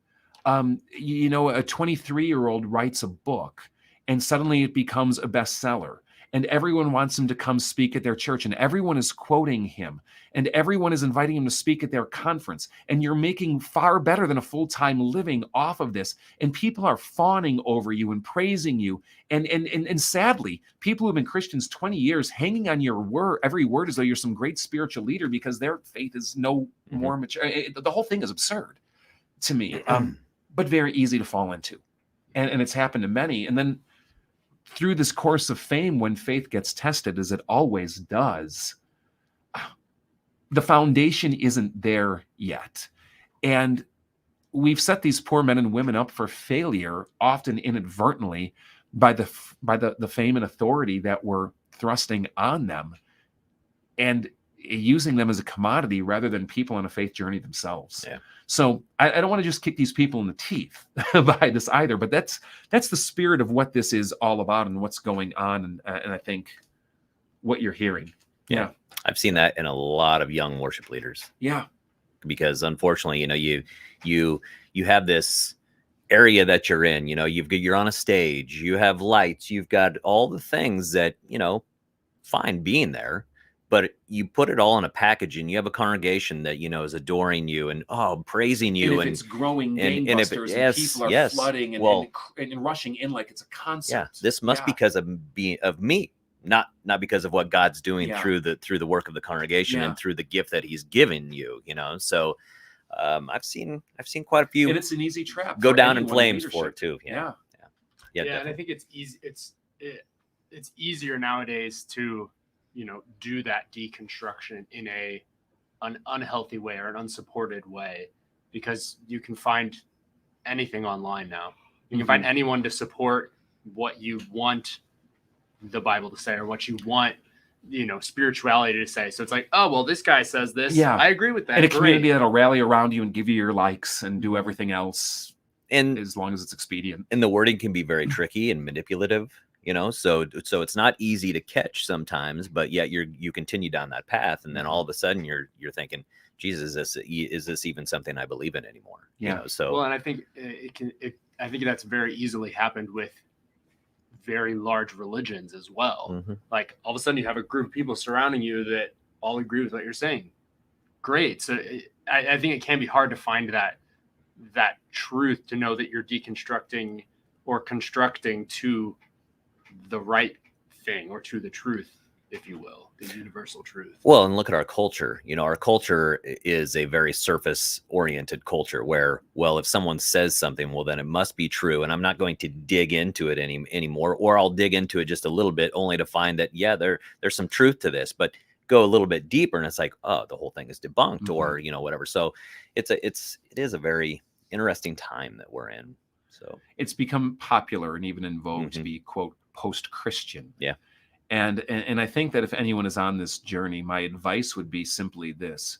A 23-year-old writes a book and suddenly it becomes a bestseller. And everyone wants him to come speak at their church, and everyone is quoting him, and everyone is inviting him to speak at their conference. And you're making far better than a full-time living off of this. And people are fawning over you and praising you. And sadly, people who have been Christians 20 years hanging on your every word as though you're some great spiritual leader because their faith is no more mature. The whole thing is absurd to me, but very easy to fall into. And it's happened to many. And then through this course of fame, when faith gets tested, as it always does, the foundation isn't there yet. And we've set these poor men and women up for failure, often inadvertently, by the fame and authority that we're thrusting on them and using them as a commodity rather than people on a faith journey themselves. Yeah. So I don't want to just kick these people in the teeth by this either, but that's the spirit of what this is all about and what's going on, and I think what you're hearing. Yeah. I've seen that in a lot of young worship leaders. Yeah. Because unfortunately, you have this area that you're in, you're on a stage, you have lights, you've got all the things that, fine being there. But you put it all in a package, and you have a congregation that is adoring you and praising you, and if it's growing gangbusters, and people are flooding and rushing in like it's a concert. Yeah, this must because of me, not because of what God's doing through the work of the congregation and through the gift that He's given you. So I've seen quite a few, and it's an easy trap go down in flames for it too. Yeah. And I think it's easy. It's easier nowadays to do that deconstruction in an unhealthy way or an unsupported way, because you can find anything online now. You can find anyone to support what you want the Bible to say or what you want, spirituality to say. So it's like, oh, well, this guy says this. Yeah. I agree with that. And a community that'll rally around you and give you your likes and do everything else, and as long as it's expedient. And the wording can be very tricky and manipulative. So it's not easy to catch sometimes, but yet you continue down that path, and then all of a sudden you're thinking, Jesus, is this even something I believe in anymore? Yeah. Well, and I think I think that's very easily happened with very large religions as well. Mm-hmm. Like all of a sudden you have a group of people surrounding you that all agree with what you're saying. Great. So I think it can be hard to find that truth, to know that you're deconstructing or constructing to the right thing or to the truth, if you will, the universal truth. Well, and look at our culture. Our culture is a very surface oriented culture where, well, if someone says something, well, then it must be true. And I'm not going to dig into it anymore, or I'll dig into it just a little bit only to find that, there's some truth to this, but go a little bit deeper. And it's like, oh, the whole thing is debunked or, whatever. So it is a very interesting time that we're in. So it's become popular and even in vogue to be, quote, post-Christian. Yeah. And I think that if anyone is on this journey, my advice would be simply this: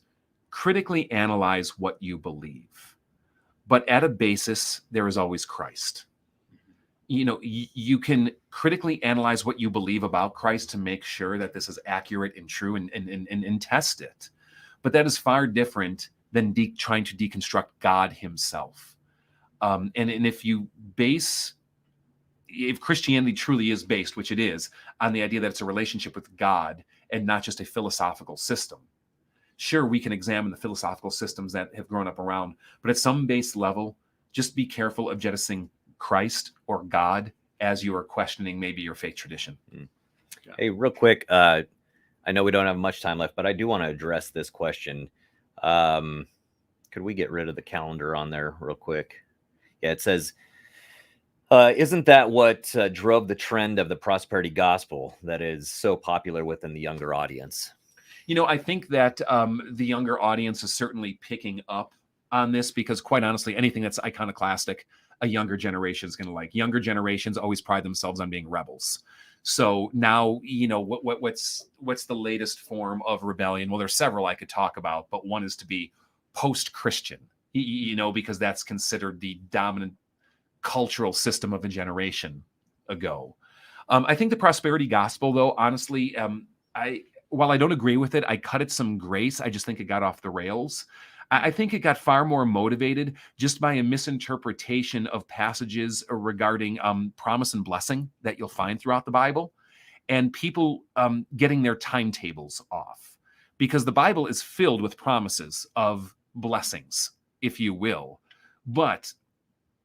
critically analyze what you believe. But at a basis, there is always Christ. You know, you can critically analyze what you believe about Christ to make sure that this is accurate and true, and test it. But that is far different than trying to deconstruct God himself. And if Christianity truly is based, which it is, on the idea that it's a relationship with God and not just a philosophical system, sure, we can examine the philosophical systems that have grown up around, but at some base level, just be careful of jettisoning Christ or God as you are questioning maybe your faith tradition. Yeah. Hey, real quick, I know we don't have much time left, but I do want to address this question. Could we get rid of the calendar on there real quick? Yeah, it says, isn't that what drove the trend of the prosperity gospel that is so popular within the younger audience? You know, I think that the younger audience is certainly picking up on this because, quite honestly, anything that's iconoclastic, a younger generation is going to like. Younger generations always pride themselves on being rebels. So now, you know, what's the latest form of rebellion? Well, there's several I could talk about, but one is to be post-Christian, you know, because that's considered the dominant cultural system of a generation ago. I think the prosperity gospel, though, honestly, while I don't agree with it, I cut it some grace. I just think it got off the rails. I think it got far more motivated just by a misinterpretation of passages regarding promise and blessing that you'll find throughout the Bible, and people getting their timetables off, because the Bible is filled with promises of blessings, if you will, but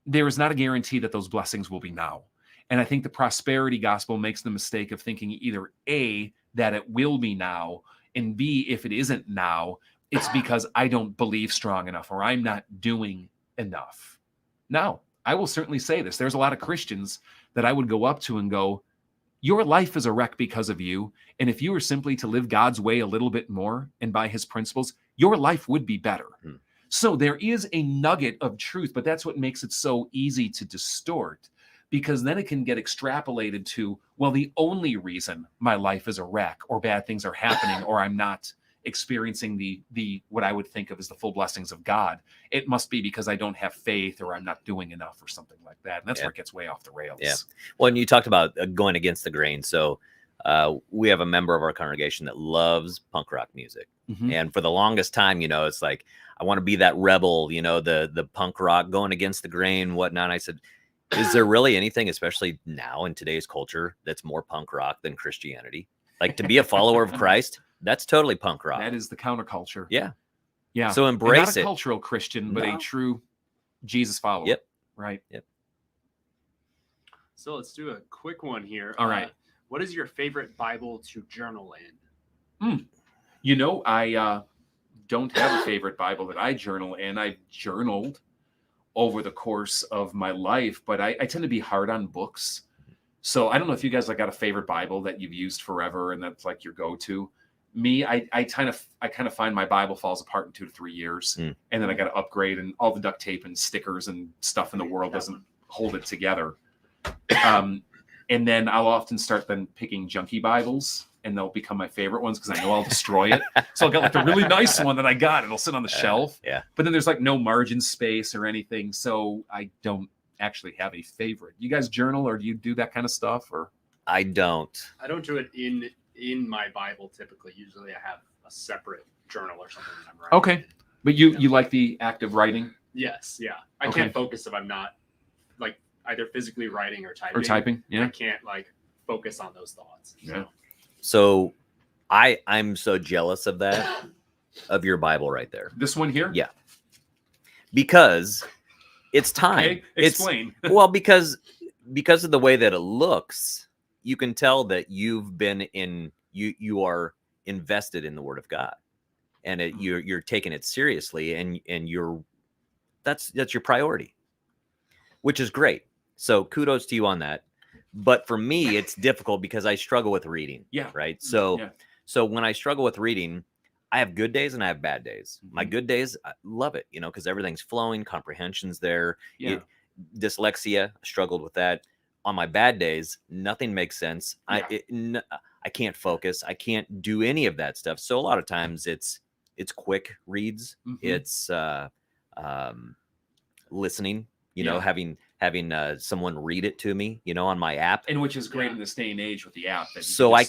there is not a guarantee that those blessings will be now. And I think the prosperity gospel makes the mistake of thinking either A, that it will be now, and B, if it isn't now, it's because I don't believe strong enough or I'm not doing enough. Now, I will certainly say this. There's a lot of Christians that I would go up to and go, your life is a wreck because of you. And if you were simply to live God's way a little bit more and by his principles, your life would be better. So there is a nugget of truth, but that's what makes it so easy to distort, because then it can get extrapolated to, well, the only reason my life is a wreck or bad things are happening or I'm not experiencing the what I would think of as the full blessings of God, it must be because I don't have faith or I'm not doing enough or something like that. And that's where it gets way off the rails. Yeah. Well, and you talked about going against the grain. So we have a member of our congregation that loves punk rock music. And for the longest time, you know, it's like, I want to be that rebel, you know, the punk rock going against the grain, whatnot. I said, is there really anything, especially now in today's culture, that's more punk rock than Christianity? Like, to be a follower of Christ, that's totally punk rock. That is the counterculture. Yeah. Yeah. So embrace not it. A cultural Christian, but a true Jesus follower. Yep. Right. Yep. So let's do a quick one here. All right. What is your favorite Bible to journal in? You know, I don't have a favorite Bible that I journal in. I've journaled over the course of my life, but I tend to be hard on books. So I don't know if you guys like got a favorite Bible that you've used forever and that's like your go-to. Me, I kind of find my Bible falls apart in 2 to 3 years, and then I got to upgrade, and all the duct tape and stickers and stuff in the world doesn't hold it together. And then I'll often start then picking junky Bibles, and they'll become my favorite ones because I know I'll destroy it. So I'll get like the really nice one that I got. It'll sit on the shelf. Yeah. But then there's like no margin space or anything, so I don't actually have a favorite. You guys journal, or do you do that kind of stuff? Or I don't. I don't do it in my Bible typically. Usually I have a separate journal or something that I'm writing. Okay. But you like the act of writing? Yes, yeah. I can't focus if I'm not like either physically writing or typing. Yeah. I can't like focus on those thoughts. Yeah. So I'm so jealous of that, of your Bible right there. This one here? Yeah. Because it's time. Okay, explain. Well, because of the way that it looks, you can tell that you've been you are invested in the Word of God, and you're taking it seriously, and that's your priority, which is great. So kudos to you on that. But for me, it's difficult because I struggle with reading. Yeah. Right. So when I struggle with reading, I have good days and I have bad days. My good days, I love it, because everything's flowing, comprehension's there. Yeah. Dyslexia, struggled with that. On my bad days, nothing makes sense. Yeah. I I can't focus. I can't do any of that stuff. So a lot of times it's quick reads. It's listening, having someone read it to me, on my app. And which is great in this day and age with the app. So I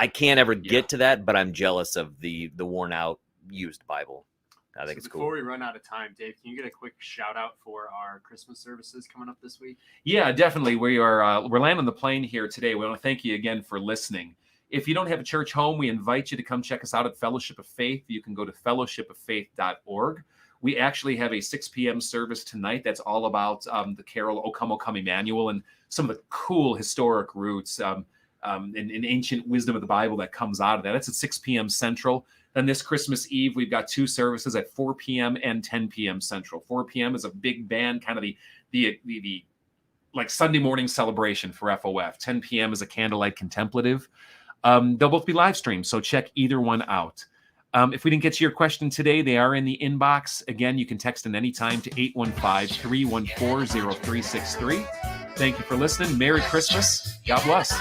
can't ever get to that, but I'm jealous of the worn out used Bible. I think it's cool. Before we run out of time, Dave, can you get a quick shout out for our Christmas services coming up this week? Yeah, definitely. We're landing the plane here today. We want to thank you again for listening. If you don't have a church home, we invite you to come check us out at Fellowship of Faith. You can go to fellowshipoffaith.org. We actually have a 6 p.m. service tonight that's all about the carol O Come, O Come Emmanuel, and some of the cool historic roots and ancient wisdom of the Bible that comes out of that. That's at 6 p.m. Central. Then this Christmas Eve, we've got 2 services at 4 p.m. and 10 p.m. Central. 4 p.m. is a big band, kind of the like Sunday morning celebration for FOF. 10 p.m. is a candlelight contemplative. They'll both be live streamed, so check either one out. If we didn't get to your question today, they are in the inbox. Again, you can text them anytime to 815-314-0363. Thank you for listening. Merry Christmas. God bless.